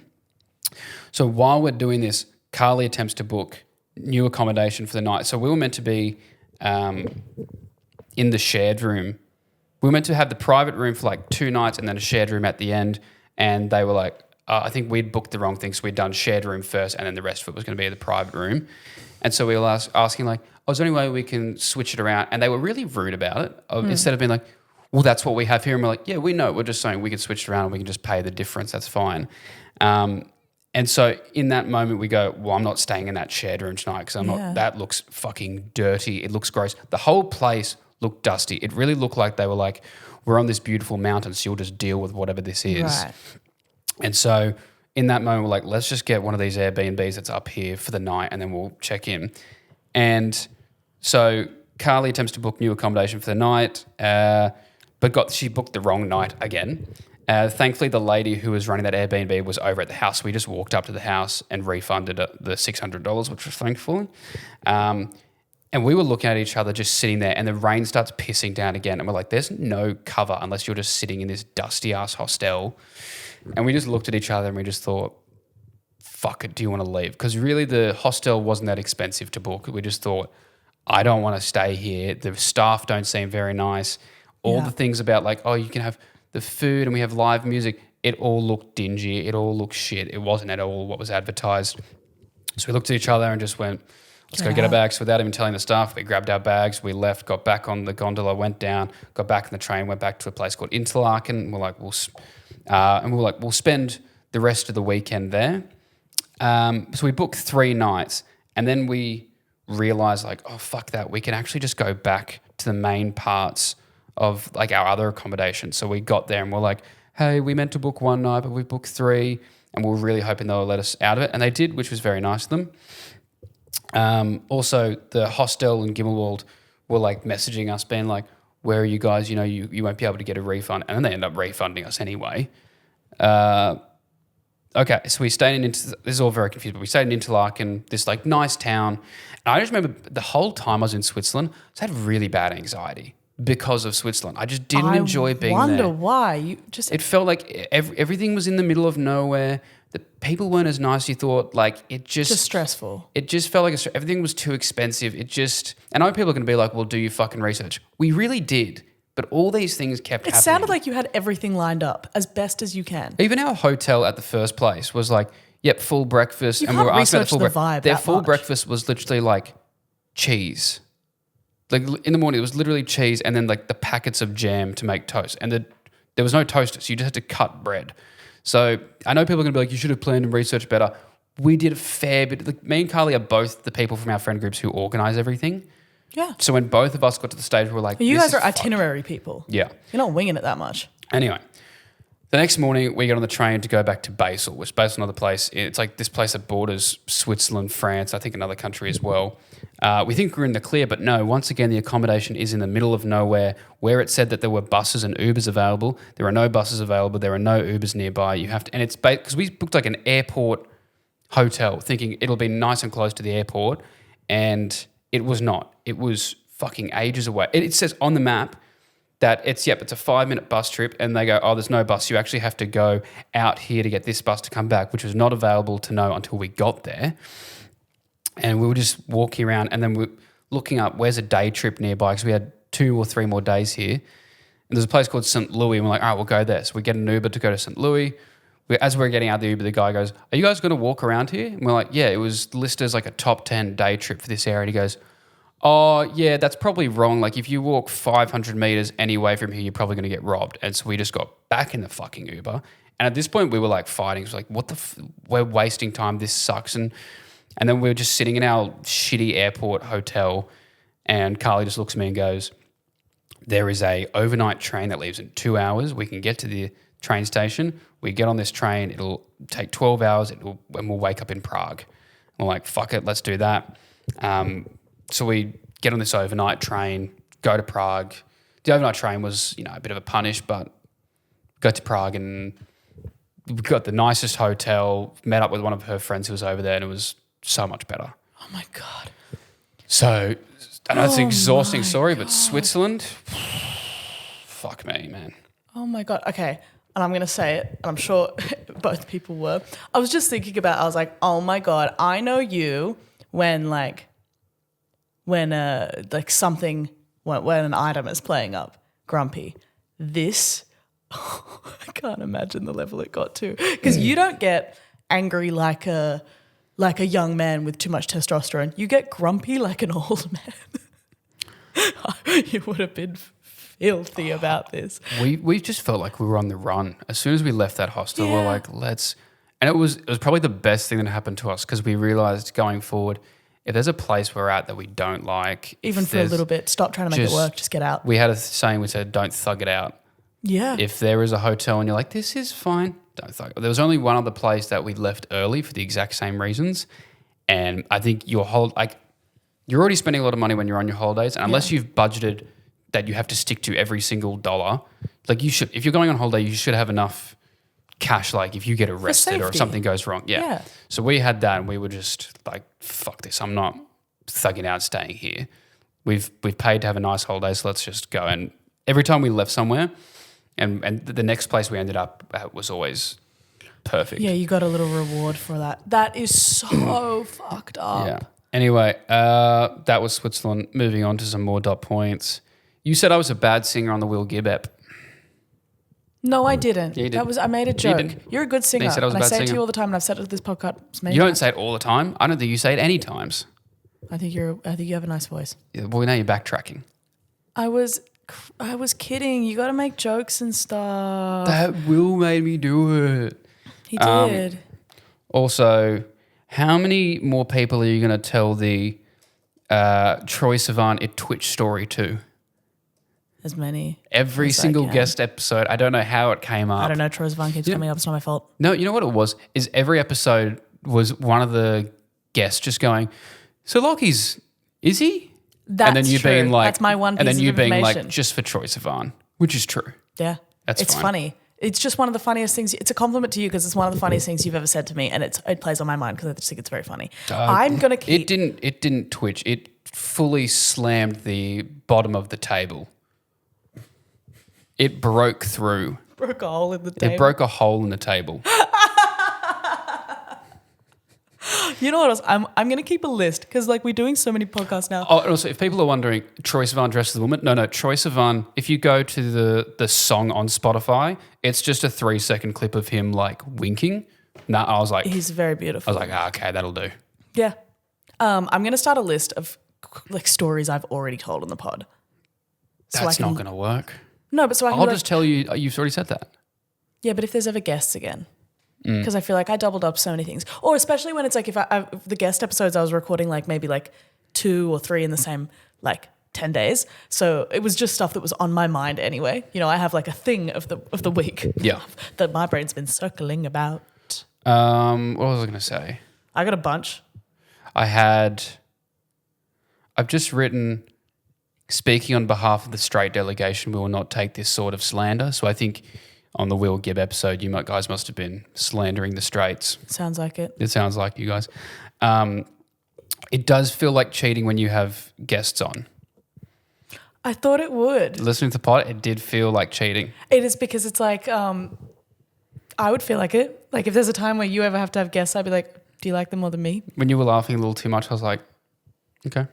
So while we're doing this, Carly attempts to book new accommodation for the night. So we were meant to be in the shared room. We were meant to have the private room for like 2 nights and then a shared room at the end. And they were like, I think we'd booked the wrong thing. So we'd done shared room first and then the rest of it was going to be the private room. And so we were asking like, oh, is there any way we can switch it around? And they were really rude about it. Instead of being like, well, that's what we have here. And we're like, yeah, we know. We're just saying we can switch it around and we can just pay the difference. That's fine. And so in that moment we go, well, I'm not staying in that shared room tonight because that looks fucking dirty. It looks gross. The whole place looked dusty. It really looked like they were like, we're on this beautiful mountain, so you'll just deal with whatever this is. Right. And so in that moment, we're like, let's just get one of these Airbnbs that's up here for the night and then we'll check in. And so Carly attempts to book new accommodation for the night, but she booked the wrong night again. Thankfully, the lady who was running that Airbnb was over at the house. We just walked up to the house and refunded the $600, which was thankful. And we were looking at each other just sitting there and the rain starts pissing down again. And we're like, there's no cover unless you're just sitting in this dusty-ass hostel. And we just looked at each other and we just thought, fuck it, do you want to leave? Because really the hostel wasn't that expensive to book. We just thought, I don't want to stay here. The staff don't seem very nice. All the things about like, oh, you can have the food and we have live music, it all looked dingy. It all looked shit. It wasn't at all what was advertised. So we looked at each other and just went, let's go get our bags. Without even telling the staff, we grabbed our bags, we left, got back on the gondola, went down, got back in the train, went back to a place called Interlaken. We're like, we'll spend the rest of the weekend there. So we booked 3 nights and then we realized like, oh, fuck that. We can actually just go back to the main parts of like our other accommodation. So we got there and we're like, hey, we meant to book 1 night, but we booked 3 and we're really hoping they'll let us out of it. And they did, which was very nice of them. Also, the hostel in Gimmelwald were like messaging us being like, where are you guys? You know, you won't be able to get a refund. And then they end up refunding us anyway. okay, so we stayed in, this is all very confusing, but we stayed in Interlaken, this like nice town. And I just remember the whole time I was in Switzerland, I had really bad anxiety because of Switzerland. I just didn't enjoy being there. I wonder why. It felt like everything was in the middle of nowhere. The people weren't as nice as you thought. Like it just stressful. It just felt like everything was too expensive. And I know people are going to be like, well, do you fucking research? We really did. But all these things kept happening. It sounded like you had everything lined up as best as you can. Even our hotel at the first place was like, yep, full breakfast. You can't research the vibe Their that full much. breakfast was literally like cheese. Like in the morning, it was literally cheese and then like the packets of jam to make toast. And there was no toaster, so you just had to cut bread. So I know people are going to be like, you should have planned and researched better. We did a fair bit. Like, me and Carly are both the people from our friend groups who organise everything. Yeah. So when both of us got to the stage, we were like, You this guys are is fucked. itinerary people. Yeah. You're not winging it that much. Anyway, the next morning we get on the train to go back to Basel, which is Basel, another place. It's like this place that borders Switzerland, France, I think another country as well. We think we're in the clear, but no, once again, the accommodation is in the middle of nowhere. Where it said that there were buses and Ubers available, there are no buses available, there are no Ubers nearby. You have to, and it's because we booked like an airport hotel thinking it'll be nice and close to the airport, and it was not. It was fucking ages away. It says on the map that it's a 5-minute bus trip, and they go, oh, there's no bus. You actually have to go out here to get this bus to come back, which was not available to know until we got there. And we were just walking around, and then we're looking up where's a day trip nearby because we had 2 or 3 more days here. And there's a place called St. Louis, and we're like, all right, we'll go there. So we get an Uber to go to St. Louis. As we're getting out of the Uber, the guy goes, are you guys going to walk around here? And we're like, yeah, it was listed as like a top 10 day trip for this area. And he goes, oh, yeah, that's probably wrong. Like if you walk 500 meters anyway from here, you're probably going to get robbed. And so we just got back in the fucking Uber. And at this point, we were like fighting. It was like, we're wasting time. This sucks. And then we were just sitting in our shitty airport hotel, and Carly just looks at me and goes, there is a overnight train that leaves in 2 hours. We can get to the train station. We get on this train. It'll take 12 hours, and we'll wake up in Prague. And we're like, fuck it, let's do that. So we get on this overnight train, go to Prague. The overnight train was, a bit of a punish, but got to Prague and we got the nicest hotel, met up with one of her friends who was over there, and it was so much better. Oh, my God. So I know it's an exhausting story, but Switzerland, fuck me, man. Oh, my God. Okay. And I'm going to say it, and I'm sure both people were. I was just thinking about, I was like, oh, my God, I know you when something, when an item is playing up, grumpy. This, I can't imagine the level it got to. Because you don't get angry like a young man with too much testosterone. You get grumpy like an old man. You would have been filthy about this. We just felt like we were on the run. As soon as we left that hostel, we're like, and it was probably the best thing that happened to us because we realised going forward, if there's a place we're at that we don't like, even for a little bit, stop trying to make it work, just get out. We had a saying, we said, don't thug it out. Yeah. If there is a hotel and you're like, this is fine, don't thug it. There was only one other place that we left early for the exact same reasons. And I think you're already spending a lot of money when you're on your holidays. And unless you've budgeted that you have to stick to every single dollar, like you should, if you're going on holiday, you should have enough cash, like if you get arrested or if something goes wrong. Yeah. So we had that and we were just like, fuck this, I'm not thugging out staying here. We've paid to have a nice holiday, so let's just go. And every time we left somewhere and the next place we ended up at was always perfect. Yeah, you got a little reward for that. That is so fucked up. Yeah. Anyway, that was Switzerland. Moving on to some more dot points. You said I was a bad singer on the Will Gibb ep. No, I didn't. Yeah, you did. I made a joke. You're a good singer. You said I was a and I bad say it to singer. you all the time, and I've said it to this podcast many You don't times. say it all the time. I don't think you say it any times. I think you have a nice voice. Yeah, well, now you're backtracking. I was kidding. You got to make jokes and stuff. That Will made me do it. He did. Also, how many more people are you going to tell the Troye Sivan It Twitch story to? As many. Every as I single can. guest episode. I don't know how it came up. I don't know. Troy Sivan keeps coming up. It's not my fault. No, you know what it was? Is every episode was one of the guests just going, so Lachy's, is he? That's and then you true. being like, That's my one piece and then of you being information. like, just for Troye Sivan, which is true. Yeah. That's it's fine. funny. It's just one of the funniest things. It's a compliment to you because it's one of the funniest things you've ever said to me, and it plays on my mind because I just think it's very funny. I'm gonna keep. It didn't twitch. It fully slammed the bottom of the table. It broke through. Broke a hole in the table. It broke a hole in the table. You know what else? I'm going to keep a list because like we're doing so many podcasts now. Oh, and also, if people are wondering, Troye Sivan dressed as a woman. No, Troye Sivan, if you go to the song on Spotify, it's just a 3-second clip of him like winking. I was like... He's very beautiful. I was like, okay, that'll do. Yeah. I'm going to start a list of like stories I've already told on the pod. That's not going to work. No, but so I can I'll just tell you, you've already said that. Yeah, but if there's ever guests again... Because I feel like I doubled up so many things. Or especially when it's like if the guest episodes I was recording like maybe like 2 or 3 in the same like 10 days. So it was just stuff that was on my mind anyway. You know, I have like a thing of the week that my brain's been circling about. What was I going to say? I got a bunch. I've just written, speaking on behalf of the straight delegation, we will not take this sort of slander. So I think... on the Will Gibb episode, you guys must have been slandering the straights. Sounds like it. It sounds like you guys. It does feel like cheating when you have guests on. I thought it would. Listening to the pod, it did feel like cheating. It is because it's like, I would feel like it. Like if there's a time where you ever have to have guests, I'd be like, do you like them more than me? When you were laughing a little too much, I was like, okay.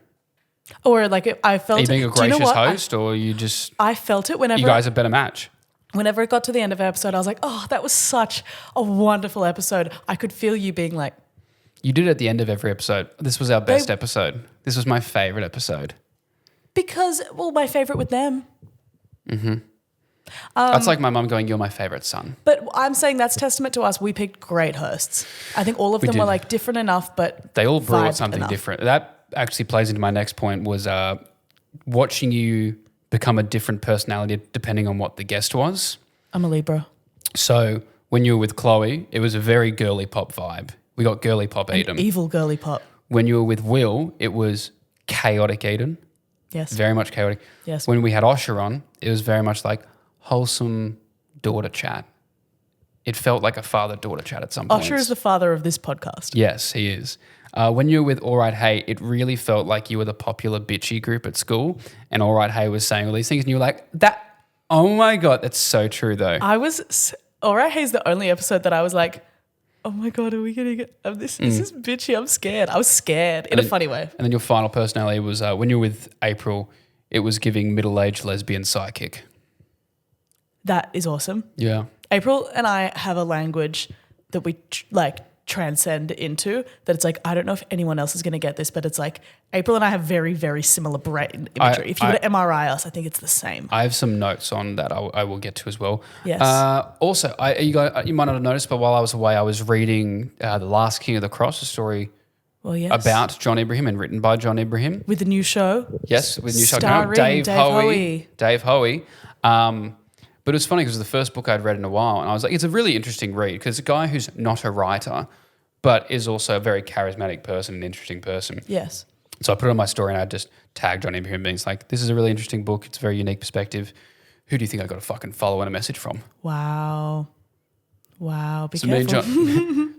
Or like I felt it. Are you being a gracious host or you just... I felt it whenever... You guys are a better match. Whenever it got to the end of the episode, I was like, oh, that was such a wonderful episode. I could feel you being like... You did it at the end of every episode. This was our best episode. This was my favourite episode. Because, well, my favourite with them. Mm-hmm. That's like my mum going, you're my favourite son. But I'm saying that's testament to us. We picked great hosts. I think all of them were like different enough, but they all brought something enough. different. That actually plays into my next point was watching you... become a different personality depending on what the guest was. I'm a Libra. So when you were with Chloe, it was a very girly pop vibe. We got girly pop Eden. Evil girly pop. When you were with Will, it was chaotic Eden. Yes. Very much chaotic. Yes. When we had Osher on, it was very much like wholesome daughter chat. It felt like a father-daughter chat at some point. Osher is the father of this podcast. Yes, he is. When you were with All Right Hey, it really felt like you were the popular bitchy group at school and All Right Hey was saying all these things and you were like, oh my God, that's so true though. All Right Hey's the only episode that I was like, oh my God, are we going to get, this is bitchy, I'm scared. I was scared in a funny way. And then your final personality was when you were with April, it was giving middle-aged lesbian psychic. That is awesome. Yeah. April and I have a language that we transcend into that it's like, I don't know if anyone else is going to get this, but it's like April and I have very, very similar brain imagery. If you were to MRI us, I think it's the same. I have some notes on that I will get to as well. Yes. Also, you might not have noticed, but while I was away, I was reading The Last King of the Cross, a story about John Ibrahim and written by John Ibrahim. With the new show? Yes, with the new show. Starring Dave Hoey. But it was funny because it was the first book I'd read in a while and I was like, it's a really interesting read because it's a guy who's not a writer but is also a very charismatic person, an interesting person. Yes. So I put it on my story and I just tagged John Ibrahim being like, this is a really interesting book. It's a very unique perspective. Who do you think I got to fucking follow and a message from? Wow. Be careful.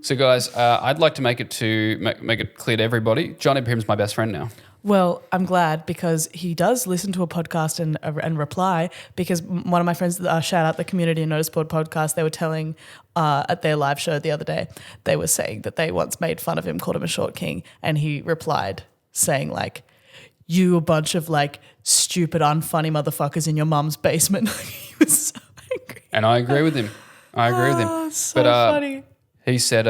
So guys, I'd like to make it clear to everybody, John Ibrahim's my best friend now. Well, I'm glad because he does listen to a podcast and reply because one of my friends, shout out the Community and Notice Board podcast, they were telling at their live show the other day, they were saying that they once made fun of him, called him a short king, and he replied saying like, you a bunch of like stupid, unfunny motherfuckers in your mum's basement. He was so angry. And I agree with him. So funny. He said,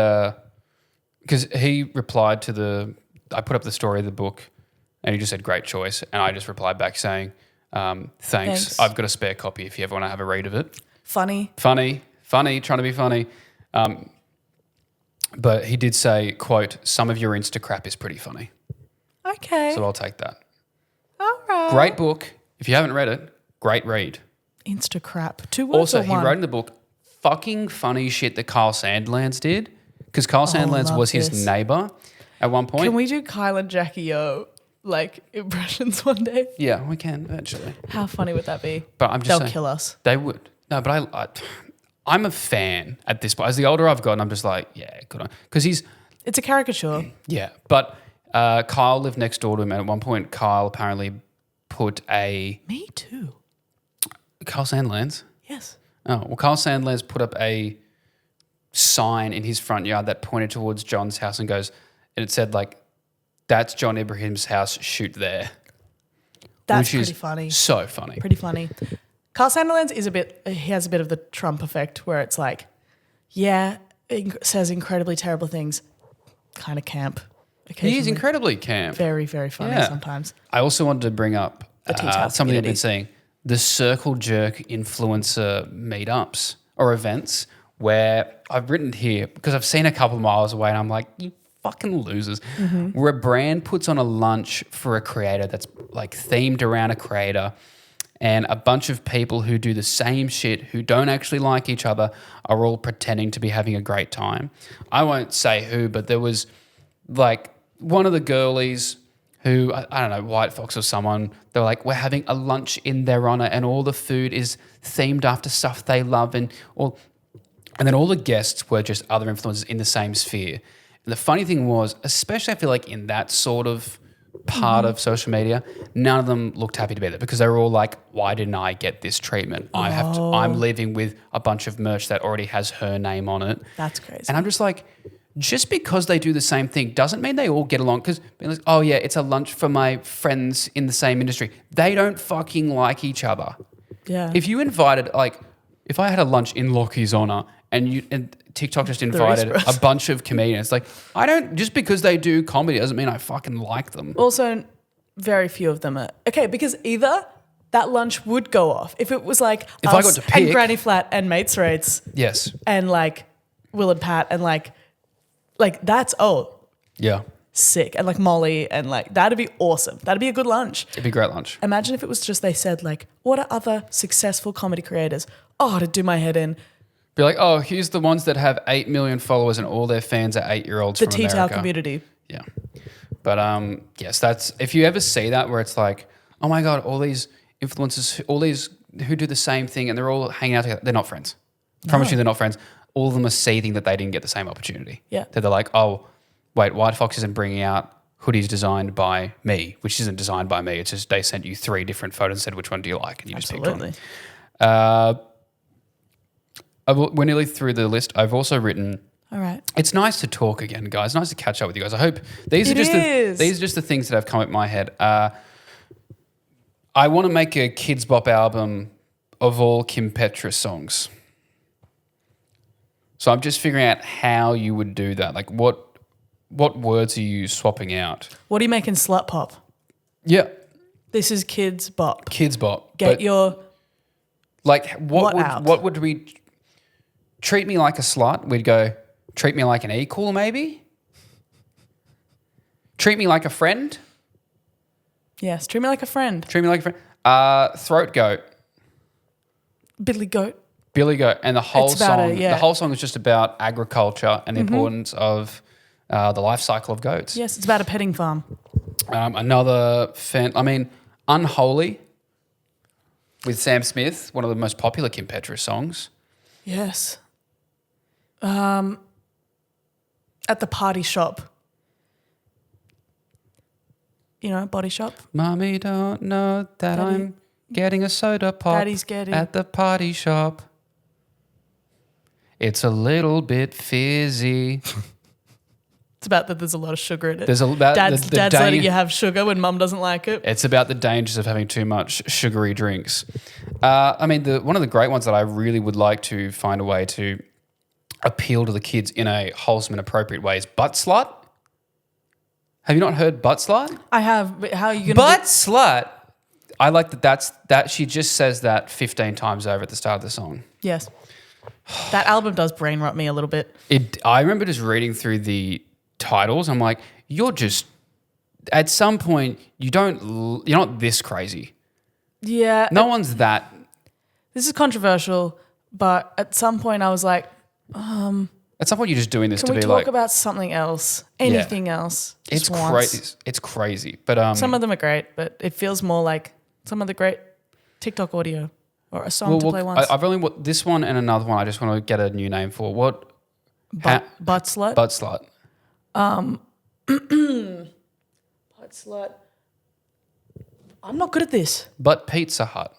because he replied to I put up the story of the book and he just said, great choice. And I just replied back saying, thanks. I've got a spare copy if you ever want to have a read of it. Funny, trying to be funny. But he did say, quote, some of your Insta crap is pretty funny. Okay. So I'll take that. All right. Great book. If you haven't read it, great read. Insta crap. 2 words Also, or one? he wrote in the book fucking funny shit that Kyle Sandlands did because Kyle Sandlands was his neighbour at one point. Can we do Kyle and Jackie O like impressions one day? Yeah, we can actually. How funny would that be? But I'm just They'll saying, kill us. They would. No, but I'm a fan at this point. As the older I've gotten, I'm just like, yeah, good on. Because It's a caricature. yeah. But Kyle lived next door to him. And at one point, Kyle apparently put Me too. Kyle Sandlands? Yes. Oh, well, Kyle Sandlands put up a sign in his front yard that pointed towards John's house and and it said like, that's John Ibrahim's house, shoot there. That's which pretty is funny. So funny. Pretty funny. Carl Sandilands he has a bit of the Trump effect where it's like, yeah, it says incredibly terrible things, kind of camp. He is incredibly camp. Very, very funny sometimes. I also wanted to bring up something I've been seeing, the circle jerk influencer meetups or events where I've written here because I've seen a couple of miles away and I'm like, you fucking losers. Where a brand puts on a lunch for a creator that's like themed around a creator, and a bunch of people who do the same shit, who don't actually like each other, are all pretending to be having a great time. I won't say who, but there was like one of the girlies who, I don't know, White Fox or someone, they were like, we're having a lunch in their honor and all the food is themed after stuff they love. And then all the guests were just other influencers in the same sphere. And the funny thing was, especially I feel like in that sort of part of social media, none of them looked happy to be there because they were all like, why didn't I get this treatment? I'm living with a bunch of merch that already has her name on it. That's crazy. And I'm just like, just because they do the same thing doesn't mean they all get along. Because being like, oh yeah, it's a lunch for my friends in the same industry. They don't fucking like each other. Yeah. If you invited, like, if I had a lunch in Lachy's honor and TikTok just invited a bunch of comedians, like, just because they do comedy doesn't mean I fucking like them. Also, very few of them are. Okay, because either that lunch would go off. If it was like if us I got to pick, and Granny Flat and Mates Rates. Yes. And like Will and Pat and like that's, yeah, sick. And like Molly and like, that'd be awesome. That'd be a good lunch. It'd be a great lunch. Imagine if it was just they said like, what are other successful comedy creators? Oh, to do my head in. Be like, oh, here's the ones that have 8 million followers and all their fans are 8-year-olds from America. The Tea Towel community. Yeah. But yes, that's, if you ever see that where it's like, oh my God, all these influencers, all these who do the same thing and they're all hanging out together, they're not friends. Promise you they're not friends. All of them are seething that they didn't get the same opportunity. Yeah. That they're like, oh, wait, White Fox isn't bringing out hoodies designed by me, which isn't designed by me. It's just they sent you 3 different photos and said, which one do you like? And you just picked one. We're nearly through the list. I've also written, all right, it's nice to talk again, guys. Nice to catch up with you guys. I hope these are just the things that have come up in my head. I want to make a Kidz Bop album of all Kim Petras songs. So I'm just figuring out how you would do that. Like what words are you swapping out? What are you making Slut Pop? Yeah. This is Kidz Bop. Kidz Bop. Get your... Like what would we... Treat me like a slut. We'd go, treat me like an equal maybe? Treat me like a friend? Yes, treat me like a friend. Treat me like a friend. Throat goat. Billy Goat. Billy Goat. And the whole song, the whole song is just about agriculture and the importance of the life cycle of goats. Yes, it's about a petting farm. Unholy with Sam Smith, one of the most popular Kim Petras songs. Yes. At the party shop. You know, body shop. Mommy don't know that I'm getting a soda pop Daddy's getting at the party shop. It's a little bit fizzy. It's about that there's a lot of sugar in it. There's about Dad's letting you have sugar when mum doesn't like it. It's about the dangers of having too much sugary drinks. One of the great ones that I really would like to find a way to appeal to the kids in a wholesome and appropriate way is Butt Slut. Have you not heard Butt Slut? I have, but how are you going to... Butt Slut! I like that she just says that 15 times over at the start of the song. Yes. That album does brain rot me a little bit. I remember just reading through the titles. I'm like, you're just... At some point, you're not this crazy. Yeah. No one's that... This is controversial, but at some point I was like... At some point, you're just doing this to be like... Can we talk about something else? Anything else? It's crazy. It's crazy. But some of them are great, but it feels more like some of the great TikTok audio. or a song to play once? I've only this one and another one. I just want to get a new name for what? Butt slut. Butt slut. Butt slut. I'm not good at this. But Pizza Hut.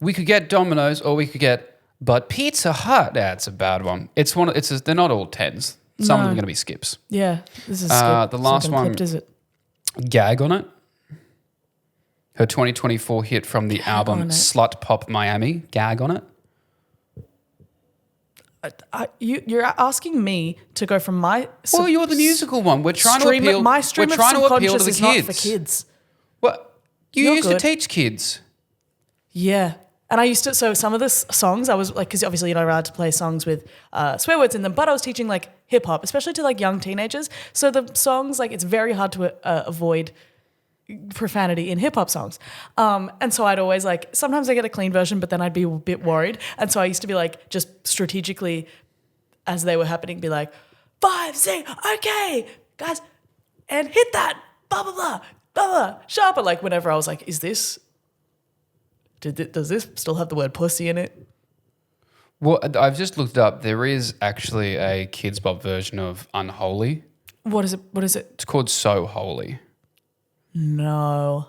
We could get Domino's or we could get But Pizza Hut. That's a bad one. They're not all 10s. Some of them are going to be skips. Yeah, this is skip. The last one. Clipped, is it? Gag on It. Her 2024 hit from the album Slut Pop Miami. Gag on It. You're asking me to go from my. Well, you're the musical one. We're trying to appeal. My stream we're of trying to appeal to subconscious the is not kids. for kids. What? You You're used good. to teach kids. Yeah. And I used to, so some of the songs I was like, because obviously you're not allowed to play songs with swear words in them, but I was teaching like hip hop, especially to like young teenagers. So the songs, like it's very hard to avoid profanity in hip hop songs. And so I'd always like, sometimes I get a clean version, but then I'd be a bit worried. And so I used to be like, just strategically as they were happening, be like, 5, 6, okay, guys, and hit that, blah, blah, blah, blah, blah, sharp. But like whenever I was like, does this still have the word pussy in it? Well, I've just looked it up. There is actually a Kidz Bop version of Unholy. What is it? It's called So Holy. No.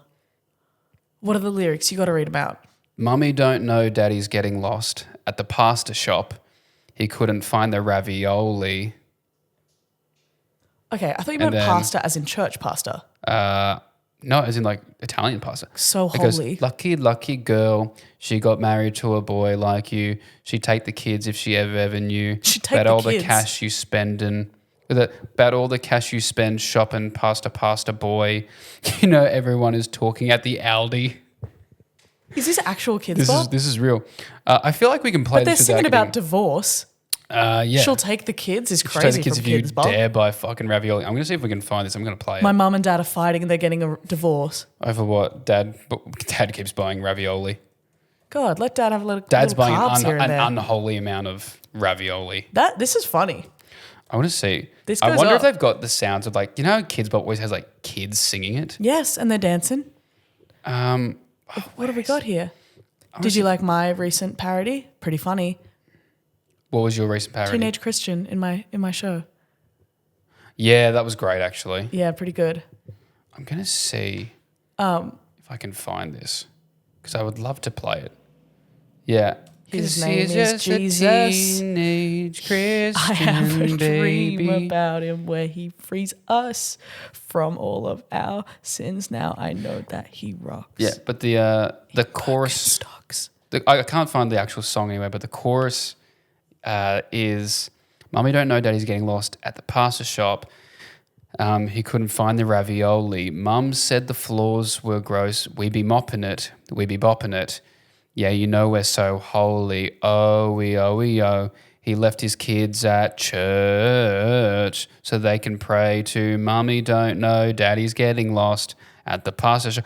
What are the lyrics? You got to read them out. Mummy don't know daddy's getting lost at the pasta shop. He couldn't find the ravioli. Okay, I thought you meant pasta as in church pasta. No, as in like Italian pasta. So It goes, holy. lucky, lucky girl. She got married to a boy like you. She'd take the kids if she ever knew. She'd take Bet the all kids. the cash you spending. Bet all the cash you spend shopping pasta boy. You know everyone is talking at the Aldi. Is this actual Kidz Bop? This is real. I feel like we can play But they're this singing without about divorce. yeah. She'll take the kids is She'll take crazy the kids from if you Kidz Bop. dare buy fucking ravioli. I'm going to see if we can find this. I'm going to play My it. mum and dad are fighting and they're getting a divorce. Over what? Dad keeps buying ravioli. God, let dad have a little Dad's little buying carbs here and an there. unholy amount of ravioli. This is funny. I want to see. This I goes wonder up. if they've got the sounds of like, you know, Kidz Bop always has like kids singing it. Yes, and they're dancing. What have we got here? Did you like my recent parody? Pretty funny. What was your recent parody? Teenage Christian in my show. Yeah, that was great actually. Yeah, pretty good. I'm going to see if I can find this because I would love to play it. Yeah. His 'Cause name he's is just Jesus. a teenage Christian I have a dream baby. about him where he frees us from all of our sins. Now I know that he rocks. Yeah, but the chorus, Stocks. I can't find the actual song anyway, but the chorus is, Mummy don't know daddy's getting lost at the pasta shop. He couldn't find the ravioli. Mum said the floors were gross. We be mopping it. We be bopping it. Yeah, you know we're so holy. Oh, we, oh, we, oh. He left his kids at church so they can pray to Mummy don't know daddy's getting lost at the pasta shop.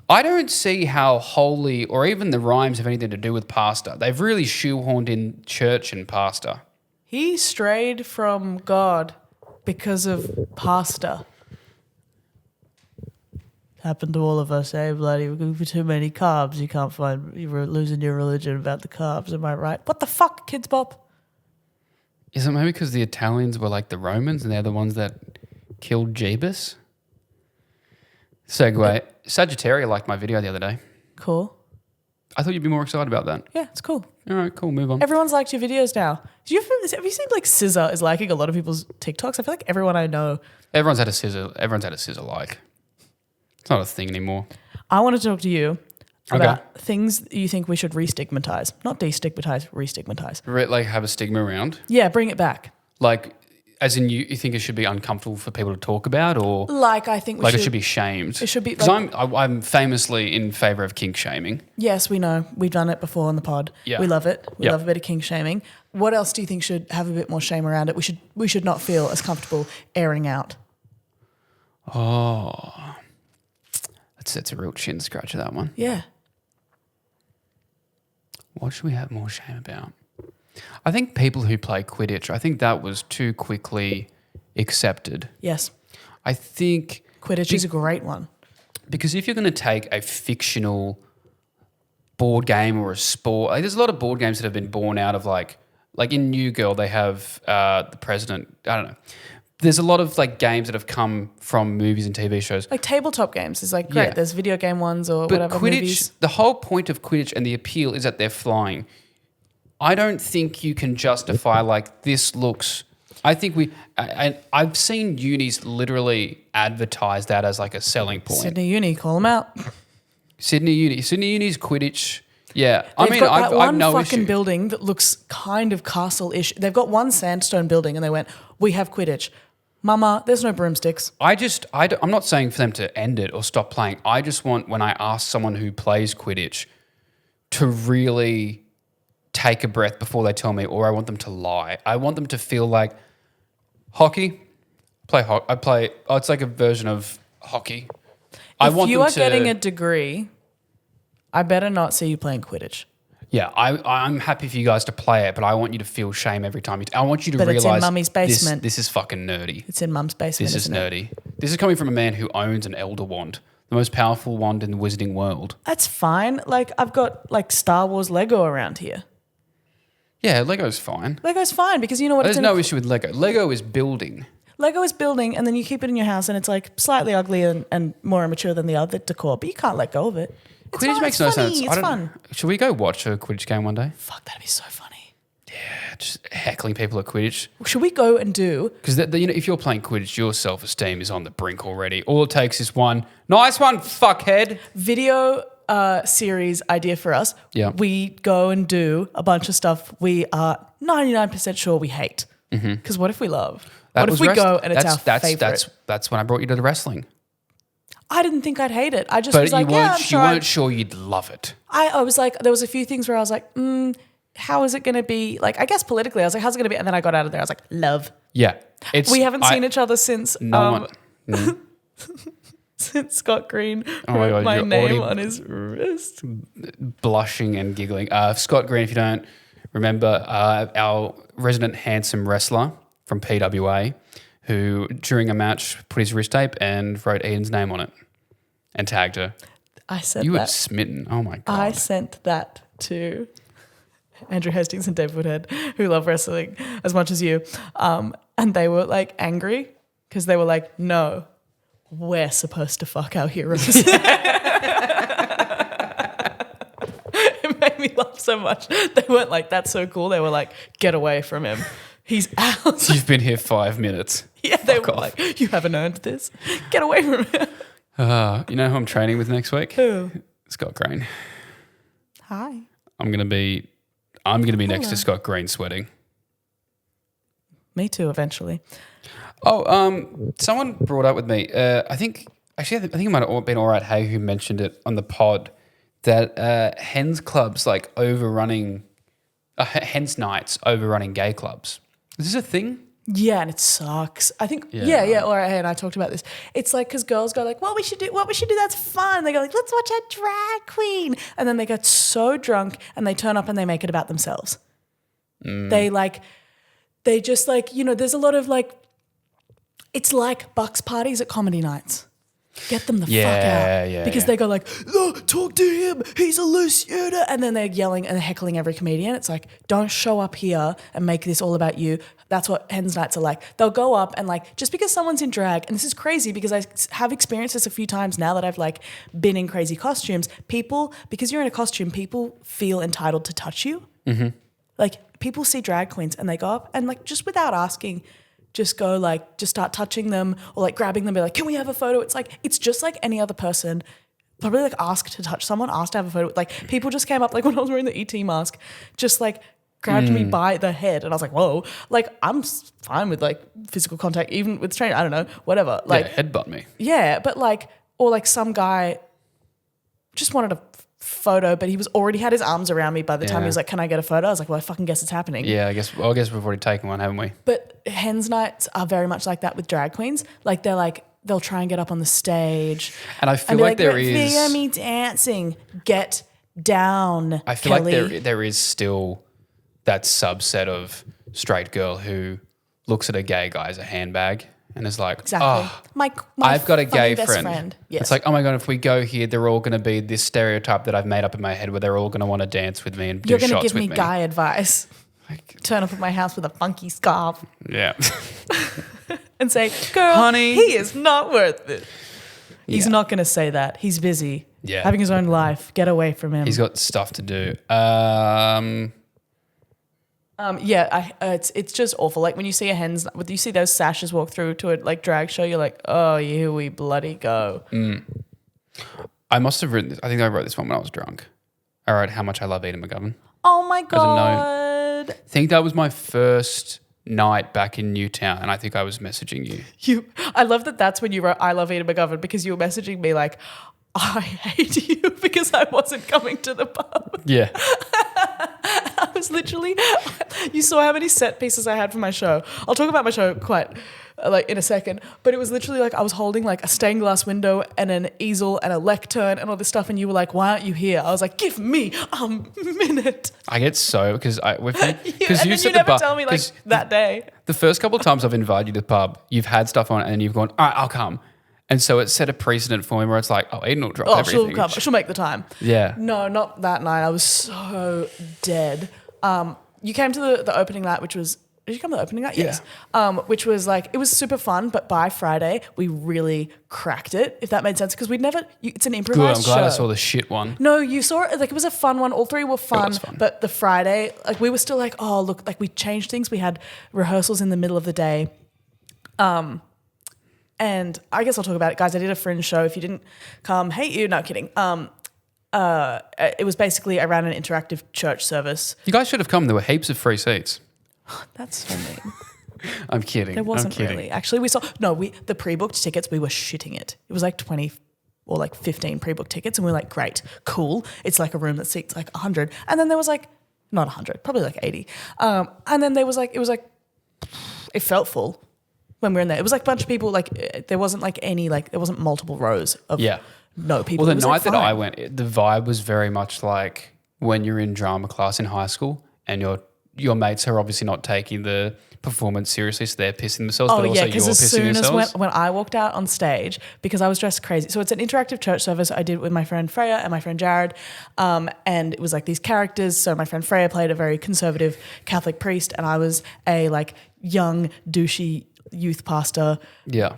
I don't see how holy or even the rhymes have anything to do with pasta. They've really shoehorned in church and pasta. He strayed from God because of pasta. Happened to all of us, eh? Bloody, we're going for too many carbs. You can't find, you're losing your religion about the carbs. Am I right? What the fuck, Kidz Bop? Is it maybe because the Italians were like the Romans and they're the ones that killed Jeebus? Segue. Sagittaria liked my video the other day. Cool. I thought you'd be more excited about that. Yeah, it's cool. All right, cool. Move on. Everyone's liked your videos now. Have you seen like Scissor is liking a lot of people's TikToks? I feel like everyone I know. Everyone's had a scissor like. It's not a thing anymore. I want to talk to you about things you think we should re-stigmatize. Not destigmatize, re-stigmatize. Like have a stigma around. Yeah, bring it back. Like, as in you think it should be uncomfortable for people to talk about, or Like I think we like should. it should be shamed. It should be because like- I'm famously in favor of kink shaming. Yes, we know. We've done it before on the pod. Yeah. We love it. We Yeah. love a bit of kink shaming. What else do you think should have a bit more shame around it? We should not feel as comfortable airing out. Oh, that's a real chin scratcher, that one. Yeah. What should we have more shame about? I think people who play Quidditch, I think that was too quickly accepted. Yes. I think Quidditch is a great one. because if you're going to take a fictional board game or a sport. Like, there's a lot of board games that have been born out of like in New Girl, they have the president. I don't know. There's a lot of like games that have come from movies and TV shows. Like tabletop games is like great. Yeah. There's video game ones or But whatever Quidditch, movies. the whole point of Quidditch and the appeal is that they're flying. I don't think you can justify like this looks. I think I've seen unis literally advertise that as like a selling point. Sydney Uni, call them out. Sydney Uni's Quidditch. Yeah, They've got that one I've no fucking issue. building that looks kind of castle-ish. They've got one sandstone building and they went, we have Quidditch. Mama, there's no broomsticks. I'm not saying for them to end it or stop playing. I just want, when I ask someone who plays Quidditch to really take a breath before they tell me, or I want them to lie. I want them to feel like hockey. It's like a version of hockey. If you are getting a degree, I better not see you playing Quidditch. Yeah, I'm happy for you guys to play it, but I want you to feel shame every time I want you to realize it's in Mummy's basement. This is fucking nerdy. It's in Mum's basement. This is nerdy. This is coming from a man who owns an Elder Wand, the most powerful wand in the wizarding world. That's fine. Like I've got like Star Wars Lego around here. Yeah, Lego's fine. Lego's fine because you know what? There's no issue with Lego. Lego is building. Lego is building, and then you keep it in your house, and it's like slightly ugly and more immature than the other decor, but you can't let go of it. It's Quidditch fun, makes it's no funny, sense. It's fun. Should we go watch a Quidditch game one day? Fuck, that'd be so funny. Yeah, just heckling people at Quidditch. Should we go and do? Because if you're playing Quidditch, your self-esteem is on the brink already. All it takes is one nice one, fuckhead. Video series idea for us. Yeah. We go and do a bunch of stuff we are 99% sure we hate. Because what if we love? What if we go and it's our favorite? That's when I brought you to the wrestling. I didn't think I'd hate it. I just But was like, yeah, I'm you weren't sure you'd love it. I was like, there was a few things where I was like, how is it going to be? Like, I guess politically, I was like, how's it going to be? And then I got out of there. I was like, love. Yeah. We haven't seen each other since No one. since Scott Green Oh my wrote God, my you're name already on his wrist. Blushing and giggling. Scott Green, if you don't remember, our resident handsome wrestler from PWA, who during a match put his wrist tape and wrote Ian's name on it and tagged her. I sent You were that. smitten. Oh my God. I sent that to Andrew Hastings and Dave Woodhead, who love wrestling as much as you. And they were like angry because they were like, no, we're supposed to fuck our heroes. It made me laugh so much. They weren't like, that's so cool. They were like, get away from him. He's out. You've been here 5 minutes. Yeah, they Fuck were off. like, you haven't earned this. Get away from him. You know who I'm training with next week? Who? Scott Green. Hi. I'm gonna be next to Scott Green sweating. Me too, eventually. Oh, someone brought up with me. I think it might have been All Right Hey who mentioned it on the pod that hens clubs like overrunning hens nights overrunning gay clubs. Is this a thing? Yeah, and it sucks. I think, Yeah. yeah. All right, hey, and I talked about this. It's like because girls go like, what we should do, that's fun. They go like, let's watch a drag queen. And then they get so drunk and they turn up and they make it about themselves. They just like, there's a lot of like, it's like Bucks parties at comedy nights. Get them the fuck out. Because they go like, oh, talk to him, he's a loose unit. And then they're yelling and heckling every comedian. It's like, don't show up here and make this all about you. That's what hens nights are like. They'll go up and like, just because someone's in drag, and this is crazy because I have experienced this a few times now that I've like been in crazy costumes, because you're in a costume, people feel entitled to touch you. Mm-hmm. Like people see drag queens and they go up and like just without asking, just go like, just start touching them or like grabbing them, be like, can we have a photo? It's like, it's just like any other person. Probably like ask to touch someone, ask to have a photo. Like people just came up, like when I was wearing the ET mask, just like grabbed me by the head. And I was like, whoa, like I'm fine with like physical contact, even with strangers, I don't know, whatever. Like headbutt me. Yeah, but like, or like some guy just wanted a photo, but he was already had his arms around me by the time he was like, can I get a photo? I was like, well, I fucking guess it's happening. Yeah, I guess we've already taken one, haven't we? But hens nights are very much like that with drag queens. Like they'll try and get up on the stage. And I feel like there is video me dancing. Get down. I feel Kelly. like there is still that subset of straight girl who looks at a gay guy as a handbag and is like, Exactly. oh, My I've got a funny gay best friend. Yes. It's like, oh my God, if we go here, they're all going to be this stereotype that I've made up in my head where they're all going to want to dance with me and you're do going to shots give me with me. guy advice. Turn up at my house with a funky scarf Yeah. and say, girl, Honey. he is not worth it. He's Yeah. not going to say that. He's busy. Yeah. Having his own life. Get away from him. He's got stuff to do. It's just awful. Like when you see when you see those sashes walk through to a like drag show, you're like, oh, here we bloody go. I must have written this. I think I wrote this one when I was drunk. I wrote how much I love Eden McGovern. Oh my a note. God. I think that was my first night back in Newtown, and I think I was messaging you. I love that that's when you wrote I love Eden McGovern, because you were messaging me like, I hate you because I wasn't coming to the pub. Yeah. I was literally, you saw how many set pieces I had for my show. I'll talk about my show quite in a second, but it was literally like I was holding like a stained glass window and an easel and a lectern and all this stuff, and you were like, why aren't you here? I was like, give me a minute. I get so, because you never tell me like that day. The first couple of times I've invited you to the pub, you've had stuff on and you've gone, all right, I'll come. And so it set a precedent for me where it's like, oh, Eden will drop everything. She'll come. She'll make the time. Yeah. No, not that night. I was so dead. You came to the opening night, which was... Did you come to the opening night? Yeah. Yes. Which was like... It was super fun, but by Friday, we really cracked it, if that made sense. Because we'd never... It's an improvised show. Good, I'm glad I saw the shit one. No, you saw it. Like, it was a fun one. All three were fun. Fun. But the Friday, like, we were still like, oh, look, like, we changed things. We had rehearsals in the middle of the day. And I guess I'll talk about it, guys. I did a fringe show. If you didn't come, hate you. No, kidding. It was basically, I ran an interactive church service. You guys should have come. There were heaps of free seats. That's so mean. I'm kidding. There wasn't really. Actually, the pre-booked tickets, we were shitting it. It was like 20 or like 15 pre-booked tickets, and we were like, great, cool. It's like a room that seats like 100. And then there was like, not 100, probably like 80. And then there was like, it felt full when we were in there. It was like a bunch of people, like there wasn't like any, like there wasn't multiple rows of no people. Well, the night that I went, the vibe was very much like when you're in drama class in high school and your mates are obviously not taking the performance seriously, so they're pissing themselves, but also you're pissing yourselves. As soon as when I walked out on stage, because I was dressed crazy, so it's an interactive church service I did with my friend Freya and my friend Jared, and it was like these characters. So my friend Freya played a very conservative Catholic priest, and I was a like young douchey youth pastor. Yeah.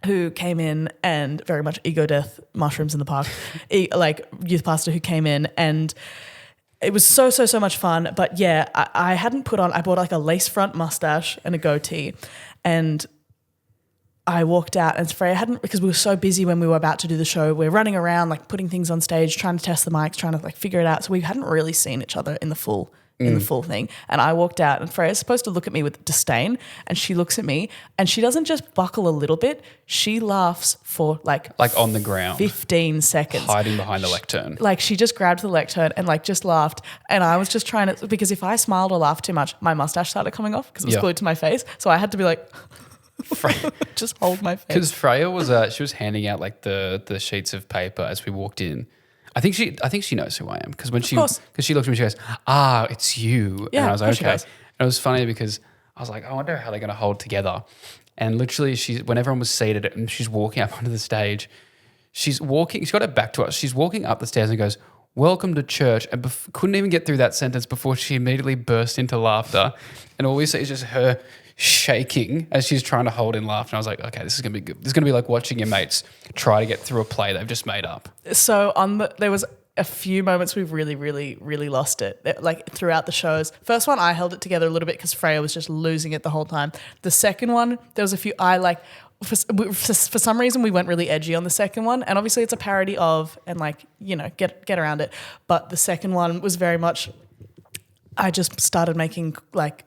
Who came in and very much ego death, mushrooms in the park, like youth pastor who came in, and it was so much fun. But yeah, I bought like a lace front mustache and a goatee, and I walked out, and Freya hadn't, because we were so busy when we were about to do the show. We're running around like putting things on stage, trying to test the mics, trying to like figure it out. So we hadn't really seen each other in the full thing. And I walked out, and Freya's supposed to look at me with disdain, and she looks at me and she doesn't just buckle a little bit, she laughs for like on the ground, 15 seconds, hiding behind the lectern. Like she just grabbed the lectern and like just laughed, and I was just trying to, because if I smiled or laughed too much, my mustache started coming off because it was glued to my face, so I had to be like just hold my face. Because Freya was she was handing out like the sheets of paper as we walked in. I think she knows who I am, because when she looked at me, she goes, it's you. Yeah, and I was like, okay. And it was funny because I was like, I wonder how they're going to hold together. And literally when everyone was seated and she's walking up onto the stage, she's got her back to us. She's walking up the stairs and goes, welcome to church. And couldn't even get through that sentence before she immediately burst into laughter. And all we see is just her shaking as she's trying to hold in laughter. And I was like, okay, this is going to be good. This is going to be like watching your mates try to get through a play they've just made up. So there was a few moments we really, really, really lost it, like throughout the shows. First one, I held it together a little bit because Freya was just losing it the whole time. The second one, there was a few, for some reason we went really edgy on the second one, and obviously it's a parody of, and like, you know, get around it. But the second one was very much, I just started making like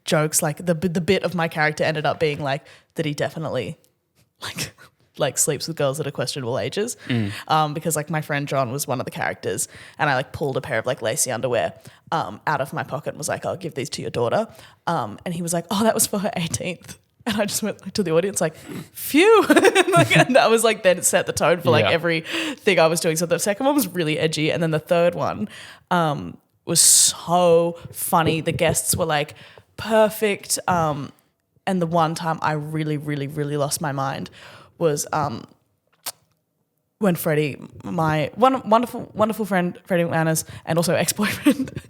jokes, like the bit of my character ended up being like that he definitely like sleeps with girls that are questionable ages, because like my friend John was one of the characters, and I like pulled a pair of like lacy underwear out of my pocket and was like, I'll give these to your daughter, and he was like, oh, that was for her 18th. And I just went to the audience like, phew. And that was like, then it set the tone for like everything I was doing. So the second one was really edgy, and then the third one was so funny. The guests were like perfect. And the one time I really, really, really lost my mind was when Freddie, my wonderful friend Freddie McManus, and also ex-boyfriend,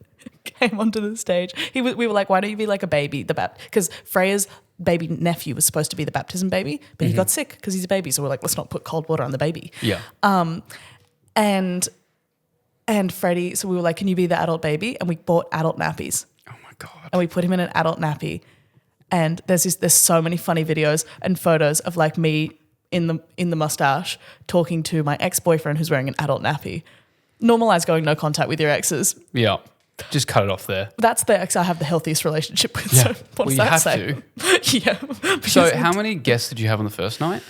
came onto the stage. We were like, why don't you be like a baby? Because Freya's baby nephew was supposed to be the baptism baby, but he got sick because he's a baby. So we're like, let's not put cold water on the baby. Yeah. And Freddie, so we were like, can you be the adult baby? And we bought adult nappies. Oh my God. And we put him in an adult nappy. And there's so many funny videos and photos of like me in the mustache talking to my ex-boyfriend who's wearing an adult nappy. Normalize going no contact with your exes. Yeah. Just cut it off there. That's the ex I have the healthiest relationship with. Yeah. So what does you that have say? to. Yeah. So how many guests did you have on the first night?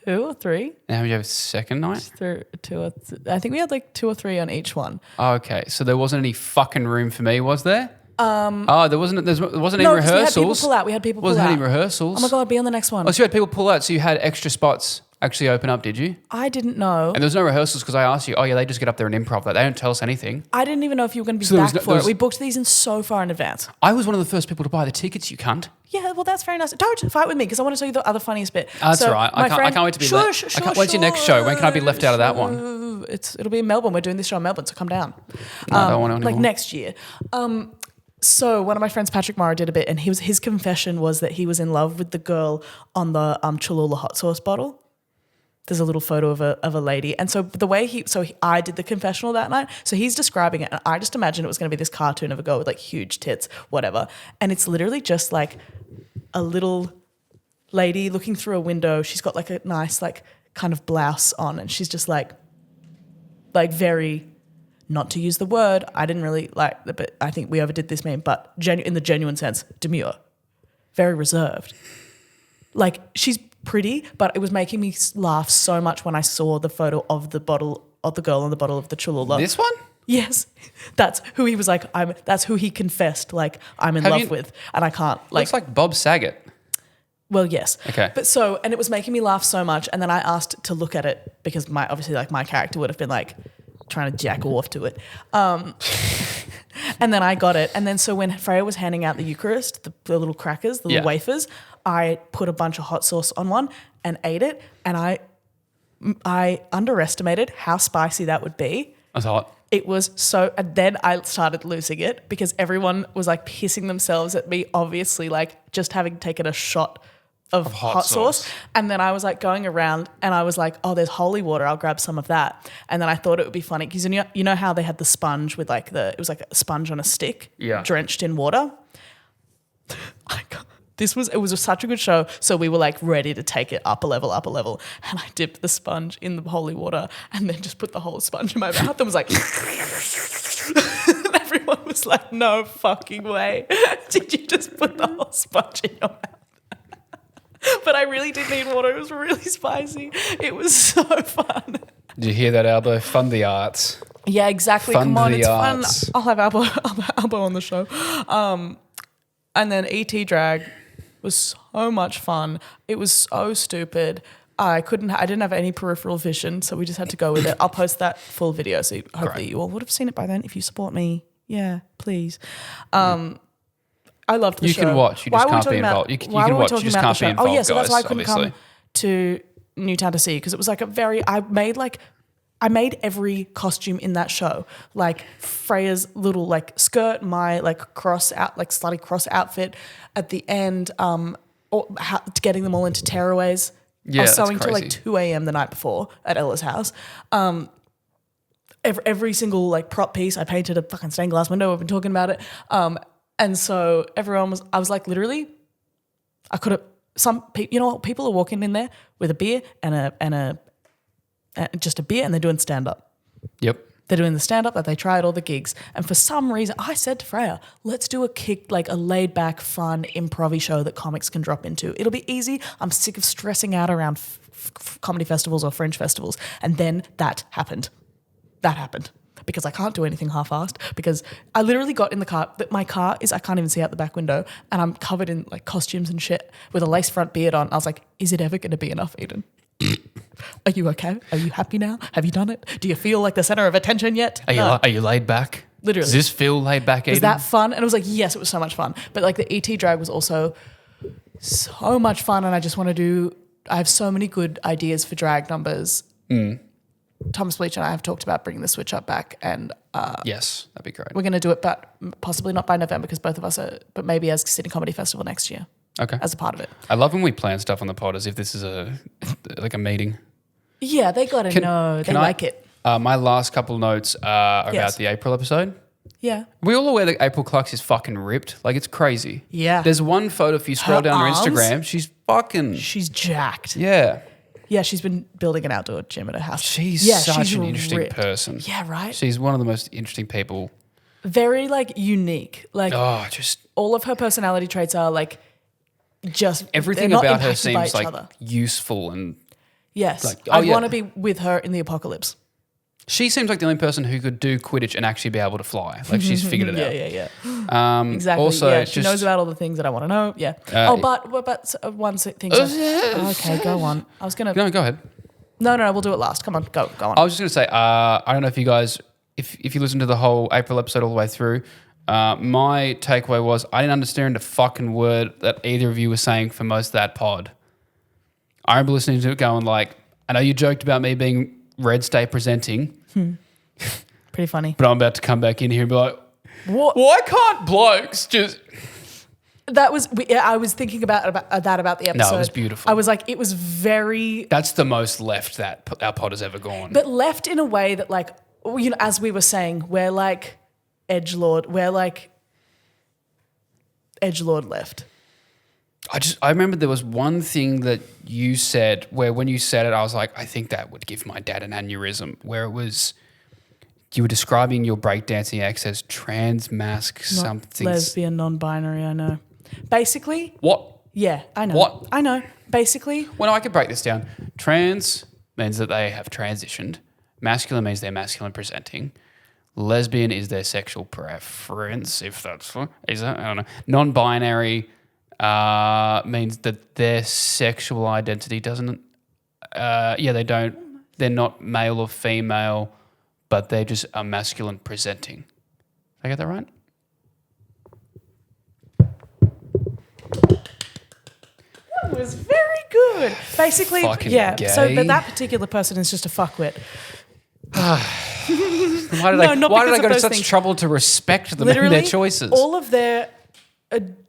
2 or 3. And how many did you have second night? I think we had like 2 or 3 on each one. Oh, okay. So there wasn't any fucking room for me, was there? There wasn't any rehearsals. We had people pull out. Wasn't any rehearsals. Oh my God, be on the next one. Oh, so you had people pull out, so you had extra spots actually open up, did you? I didn't know. And there was no rehearsals because I asked you, oh yeah, they just get up there and improv. Like, they don't tell us anything. I didn't even know if you were going to be So back for it. We booked these in so far in advance. I was one of the first people to buy the tickets, you cunt. Yeah, well, that's very nice. Don't fight with me because I want to tell you the other funniest bit. That's all right. I can't wait to be left. When's your next show? When can I be left out of that one? It'll be in Melbourne. We're doing this show in Melbourne, so come down. No, I don't want to anymore. Like next year. So one of my friends, Patrick Morrow, did a bit, and his confession was that he was in love with the girl on the Cholula hot sauce bottle. There's a little photo of a lady. And so the way I did the confessional that night. So he's describing it and I just imagined it was going to be this cartoon of a girl with like huge tits, whatever. And it's literally just like a little lady looking through a window. She's got like a nice like kind of blouse on and she's just like very, not to use the word, I didn't really like, but I think we overdid this meme, but in the genuine sense, demure, very reserved. Like she's pretty, but it was making me laugh so much when I saw the photo of the bottle of the girl on the bottle of the Cholula. This one? Yes, that's who he was like. That's who he confessed like I'm in love with, and I can't like. Looks like Bob Saget. Well, yes. Okay. But and it was making me laugh so much, and then I asked to look at it because my character would have been like trying to jack off to it. And then I got it, and then so when Freya was handing out the Eucharist, the little crackers, the little wafers, I put a bunch of hot sauce on one and ate it, and I underestimated how spicy that would be. That's hot. It was so, and then I started losing it because everyone was like pissing themselves at me, obviously, like just having taken a shot of hot sauce. And then I was like going around and I was like, oh, there's holy water. I'll grab some of that. And then I thought it would be funny because you know how they had the sponge with like it was like a sponge on a stick drenched in water. It was such a good show. So we were like ready to take it up a level. And I dipped the sponge in the holy water and then just put the whole sponge in my mouth and was like, and everyone was like, no fucking way. Did you just put the whole sponge in your mouth? But I really did need water. It was really spicy. It was so fun. Did you hear that, Albo? Fund the arts. Yeah, exactly. Fund Come on, the it's arts. fun. I'll have Albo on the show. And then ET Drag was so much fun. It was so stupid. I didn't have any peripheral vision, so we just had to go with it. I'll post that full video, so hopefully you all would have seen it by then if you support me. Yeah, please. I loved the show. You can watch, you just can't be involved. You can watch, you just can't be involved, Oh yeah, so that's why I couldn't obviously. come to Newtown to see because it was like I made every costume in that show, like Freya's little like skirt, my like slutty cross outfit at the end, getting them all into tearaways. Yeah, I was that's sewing till like 2 a.m. the night before at Ella's house. Every single like prop piece, I painted a fucking stained glass window. We've been talking about it. And so I was like, literally, I could have, people are walking in there with a beer and just a beer and they're doing stand-up. Yep. They're doing the stand-up that they try at all the gigs. And for some reason, I said to Freya, let's do a laid-back, fun, improv-y show that comics can drop into. It'll be easy. I'm sick of stressing out around comedy festivals or fringe festivals. And then that happened. Because I can't do anything half-assed because I literally got in the car. My car is, I can't even see out the back window and I'm covered in like costumes and shit with a lace front beard on. I was like, is it ever going to be enough, Eden? Are you okay? Are you happy now? Have you done it? Do you feel like the center of attention yet? Are you laid back? Literally. Does this feel laid back, Eden? Was that fun? And it was like, yes, it was so much fun. But like the ET drag was also so much fun, and I just want to do. I have so many good ideas for drag numbers. Thomas Bleach and I have talked about bringing the switch up back, and yes, that'd be great. we're going to do it, but possibly not by November because both of us are. But maybe as Sydney Comedy Festival next year. Okay. As a part of it. I love when we plan stuff on the pod as if this is a meeting. Yeah, they got to know. They like it. My last couple notes are about the April episode. Yeah. We all aware that April Clux is fucking ripped. Like, it's crazy. Yeah. There's one photo, if you scroll down her arms? Instagram, she's fucking... She's jacked. Yeah. Yeah, she's been building an outdoor gym at her house. She's such an interesting person. Yeah, right? She's one of the most interesting people. Very, like, unique. Like, just... all of her personality traits are, like, just... Everything about her seems, like, useful and... Yes. Like, I want to be with her in the apocalypse. She seems like the only person who could do Quidditch and actually be able to fly. Like, she's figured it out. Yeah. Exactly. Also, yeah, she knows about all the things that I want to know. Yeah. But one thing. Okay, go on. I was going to... No, go ahead. No, we'll do it last. Come on, go on. I was just going to say, I don't know if you guys, if you listen to the whole April episode all the way through, my takeaway was I didn't understand a fucking word that either of you were saying for most of that pod. I remember listening to it going like, I know you joked about me being Red State presenting. Pretty funny. But I'm about to come back in here and be like, what? Why can't blokes just... That was... I was thinking about the episode. No, it was beautiful. I was like, it was very... That's the most left that our pod has ever gone. But left in a way that, like, you know, as we were saying, we're like edgelord. We're like edgelord left. I remember there was one thing that you said where when you said it, I was like, I think that would give my dad an aneurysm, where it was, you were describing your breakdancing ex as trans mask something. Lesbian, non-binary, I know. Basically. What? Yeah, I know. What? I know. Basically. Well, no, I could break this down. Trans means that they have transitioned. Masculine means they're masculine presenting. Lesbian is their sexual preference, if that's, is that? I don't know. Non-binary means that their sexual identity doesn't, they're not male or female, but they just are masculine presenting. Did I get that right? That was very good. Basically, Fucking yeah. gay. So, but that particular person is just a fuckwit. Why did I go to such trouble to respect them and their choices? All of their,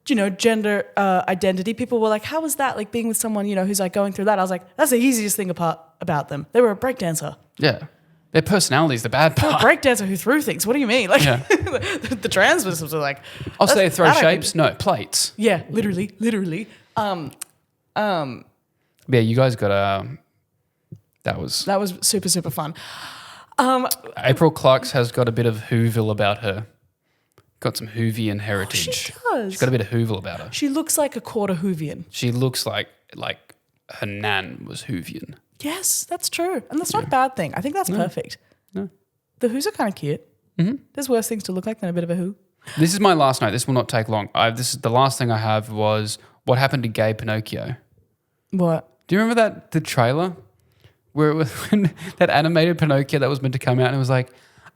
gender identity. People were like, "How was that? Like being with someone, who's like going through that?" I was like, "That's the easiest thing about them. They were a breakdancer." Yeah, their personality is the bad part. A breakdancer who threw things. What do you mean? Like the trans was like, "Oh, so they throw shapes? No, plates." Yeah, literally. Yeah, you guys got that was super, super fun. April Clark's has got a bit of Whoville about her. Got some Whovian heritage. She does. She's got a bit of Whoville about her. She looks like a quarter Whovian. She looks like her nan was Whovian. Yes, that's true. And that's not a bad thing. I think that's perfect. No. The Whos are kind of cute. Mm-hmm. There's worse things to look like than a bit of a Who. This is my last note. This will not take long. This is the last thing I have was what happened to gay Pinocchio. What? Do you remember the trailer where it was when that animated Pinocchio that was meant to come out and it was like,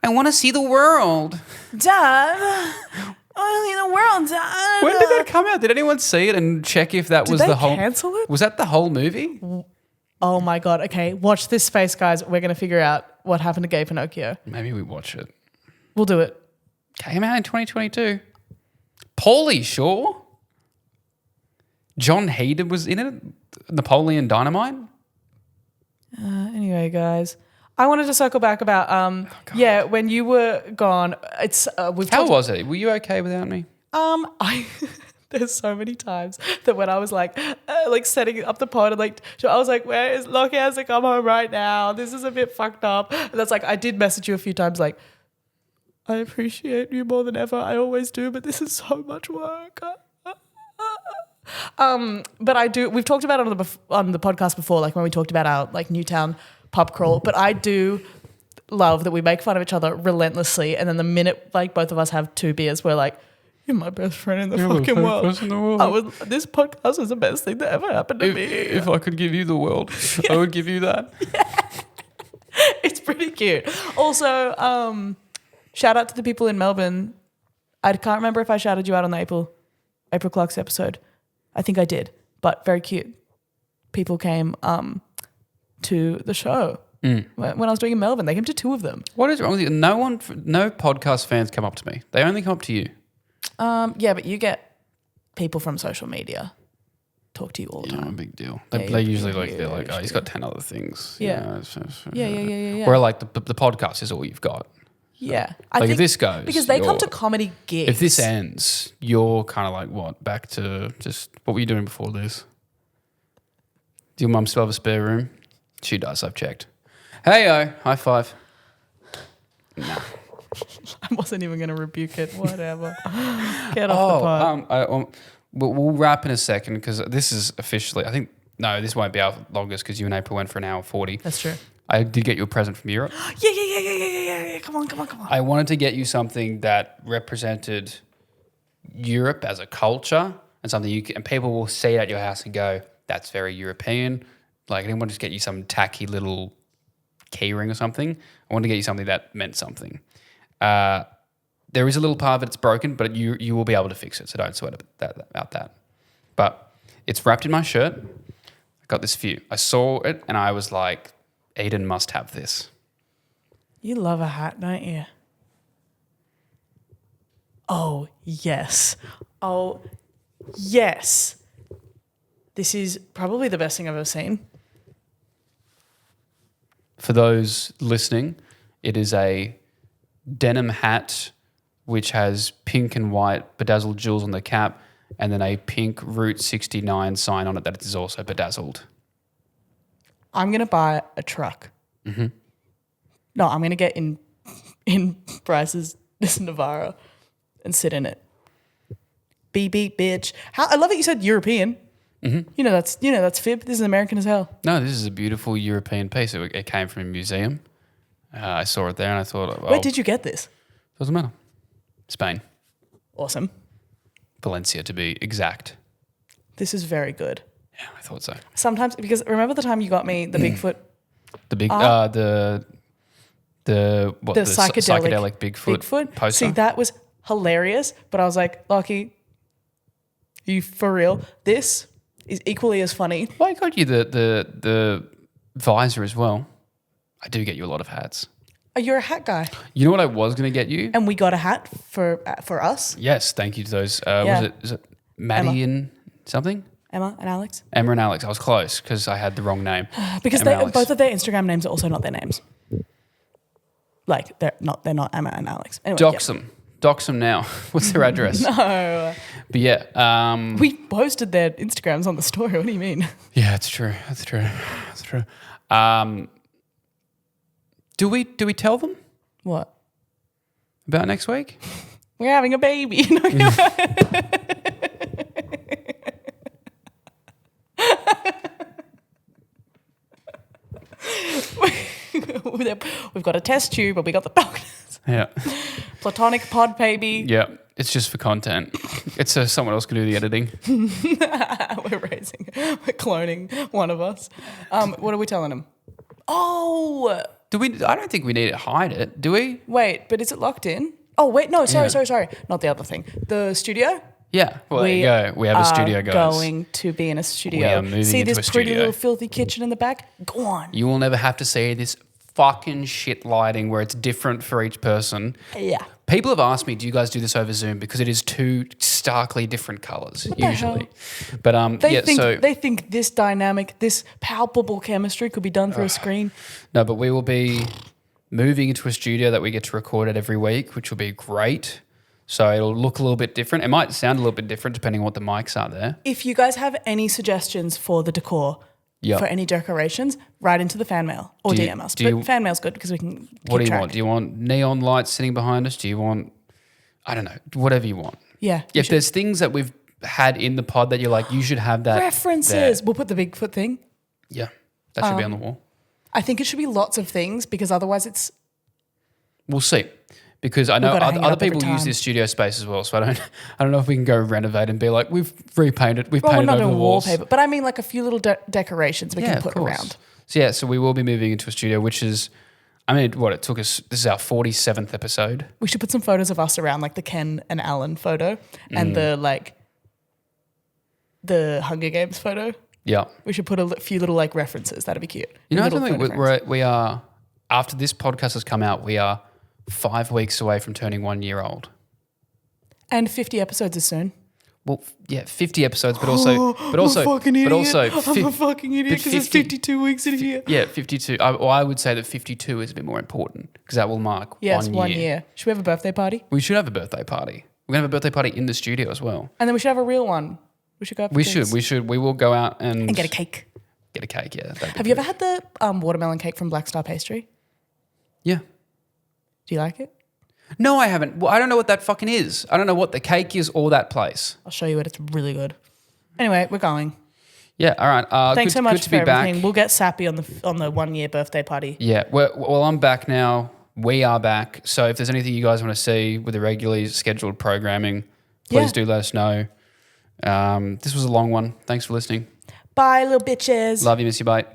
I want to see the world. Dad, I want to see the world, Dad. When did that come out? Did anyone see it and check if that was the whole... Did they cancel it? Was that the whole movie? Oh my God. Okay, watch this space, guys. We're going to figure out what happened to gay Pinocchio. Maybe we watch it. We'll do it. Came out in 2022. Pauly Shore. John Heder was in it. Napoleon Dynamite. Anyway, guys, I wanted to circle back about when you were gone. It's How was it? Were you okay without me? There's so many times that when I was like setting up the pod and I was like, where is Lachy has to come home right now? This is a bit fucked up. And that's I did message you a few times like, I appreciate you more than ever. I always do, but this is so much work. But I do. We've talked about it on the podcast before, like when we talked about our Newtown pub crawl. But I do love that we make fun of each other relentlessly, and then the minute both of us have 2 beers, we're like, "You're my best friend in the fucking world." This podcast was the best thing that ever happened to me. If I could give you the world, I would give you that. Yeah. It's pretty cute. Also, shout out to the people in Melbourne. I can't remember if I shouted you out on the April Clark's episode. I think I did. but very cute. People came to the show when I was doing in Melbourne. They came to 2 of them. What is wrong with you? No podcast fans come up to me. They only come up to you. Yeah, but you get people from social media talk to you all the time. No big deal. They usually they're like, oh, he's got 10 other things. Yeah. Yeah. Where like the podcast is all you've got. Yeah. Like if this goes. Because they come to comedy gigs. If this ends, you're kind of like, what, back to just, what were you doing before this? Do your mum still have a spare room? She does, I've checked. Hey-o, high five. Nah. I wasn't even going to rebuke it. Whatever. Get off the pod. We'll wrap in a second because this is officially, I think, no, this won't be our longest because you and April went for an hour 40. That's true. I did get you a present from Europe. Yeah. Come on. I wanted to get you something that represented Europe as a culture and something and people will see it at your house and go, that's very European. Like I didn't want to just get you some tacky little key ring or something. I wanted to get you something that meant something. There is a little part of it that's broken, but you will be able to fix it, so don't sweat about that. But it's wrapped in my shirt. I got this for you. I saw it and I was like, Eden must have this. You love a hat, don't you? Oh, yes. This is probably the best thing I've ever seen. For those listening, it is a denim hat which has pink and white bedazzled jewels on the cap and then a pink Route 69 sign on it that is also bedazzled. I'm going to buy a truck. Mm-hmm. No, I'm going to get in Bryce's Navara and sit in it. Beep, beep, bitch. I love that you said European. Mm-hmm. You know that's fib. This is American as hell. No, this is a beautiful European piece. It came from a museum. I saw it there and I thought, well, where did you get this? Doesn't matter. Spain. Awesome. Valencia to be exact. This is very good. Yeah, I thought so. Sometimes, because remember the time you got me the Bigfoot? The psychedelic Bigfoot poster? See, that was hilarious, but I was like, Lachy, you for real? This is equally as funny. Well, I got you the visor as well. I do get you a lot of hats. Oh, you're a hat guy. You know what I was going to get you? And we got a hat for us. Yes, thank you to those. Is it Maddie and something? Emma and Alex. Emma and Alex. I was close because I had the wrong name. Because both of their Instagram names are also not their names. Like they're not Emma and Alex. Anyway, Dox them now. What's their address? No. But yeah. We posted their Instagrams on the story. What do you mean? Yeah, it's true. That's true. Do we tell them What? about next week? We're having a baby. We've got a test tube, but we got the darkness. Yeah. Platonic pod baby. Yeah. It's just for content. It's so someone else can do the editing. We're cloning one of us. What are we telling them? Oh. Do we? I don't think we need to hide it, do we? Wait, but is it locked in? Oh, wait, no, sorry. Not the other thing. The studio? Yeah. Well, there you go. We have a studio, guys. Going to be in a studio. We are moving See into a this pretty studio. little filthy kitchen in the back? Go on. You will never have to see this fucking shit lighting where it's different for each person. Yeah. People have asked me, do you guys do this over Zoom? Because it is two starkly different colours usually. But they think this dynamic, this palpable chemistry could be done through a screen. No, but we will be moving into a studio that we get to record it every week, which will be great. So it'll look a little bit different. It might sound a little bit different depending on what the mics are there. If you guys have any suggestions for the decor, for any decorations, write into the fan mail or DM us. But fan mail's good because we can keep What do you track. want? Do you want neon lights sitting behind us? Do you want, I don't know, whatever you want. Yeah. If there's things that we've had in the pod that you're like, you should have that. References. there. We'll put the Bigfoot thing. Yeah, that should be on the wall. I think it should be lots of things because otherwise it's... We'll see. Because I know gotta hang it other up every people use time. this studio space as well, so I don't know if we can go renovate and be like, we've repainted, we're not over the doing walls. wallpaper, but I mean like a few little decorations we can of put course. around. So we will be moving into a studio, which is, it took us, this is our 47th episode. We should put some photos of us around, like the Ken and Alan photo and the like the Hunger Games photo. Yeah. We should put a few little like references. That'd be cute. You know, I Little don't think photo frames. we are, after this podcast has come out, we are 5 weeks away from turning 1 year old. And 50 episodes is soon. Well, yeah, 50 episodes, but also, I'm a fucking idiot. I'm a fucking idiot because there's 52 weeks in a year. Yeah, 52. I would say that 52 is a bit more important because that will mark Yes, 1 year. 1 year. Should we have a birthday party? We should have a birthday party. We're going to have a birthday party in the studio as well. And then we should have a real one. We should go up. We should. We will go out and get a cake. Get a cake, yeah. Have you ever had the watermelon cake from Black Star Pastry? Yeah. Do you like it? No, I haven't. Well, I don't know what that fucking is. I don't know what the cake is or that place. I'll show you it. It's really good. Anyway, we're going. Yeah, all right. Thanks so much good to for be everything. back. We'll get sappy on the 1 year birthday party. Yeah, well, I'm back now. We are back. So if there's anything you guys want to see with the regularly scheduled programming, please do let us know. This was a long one. Thanks for listening. Bye, little bitches. Love you, miss you, bye.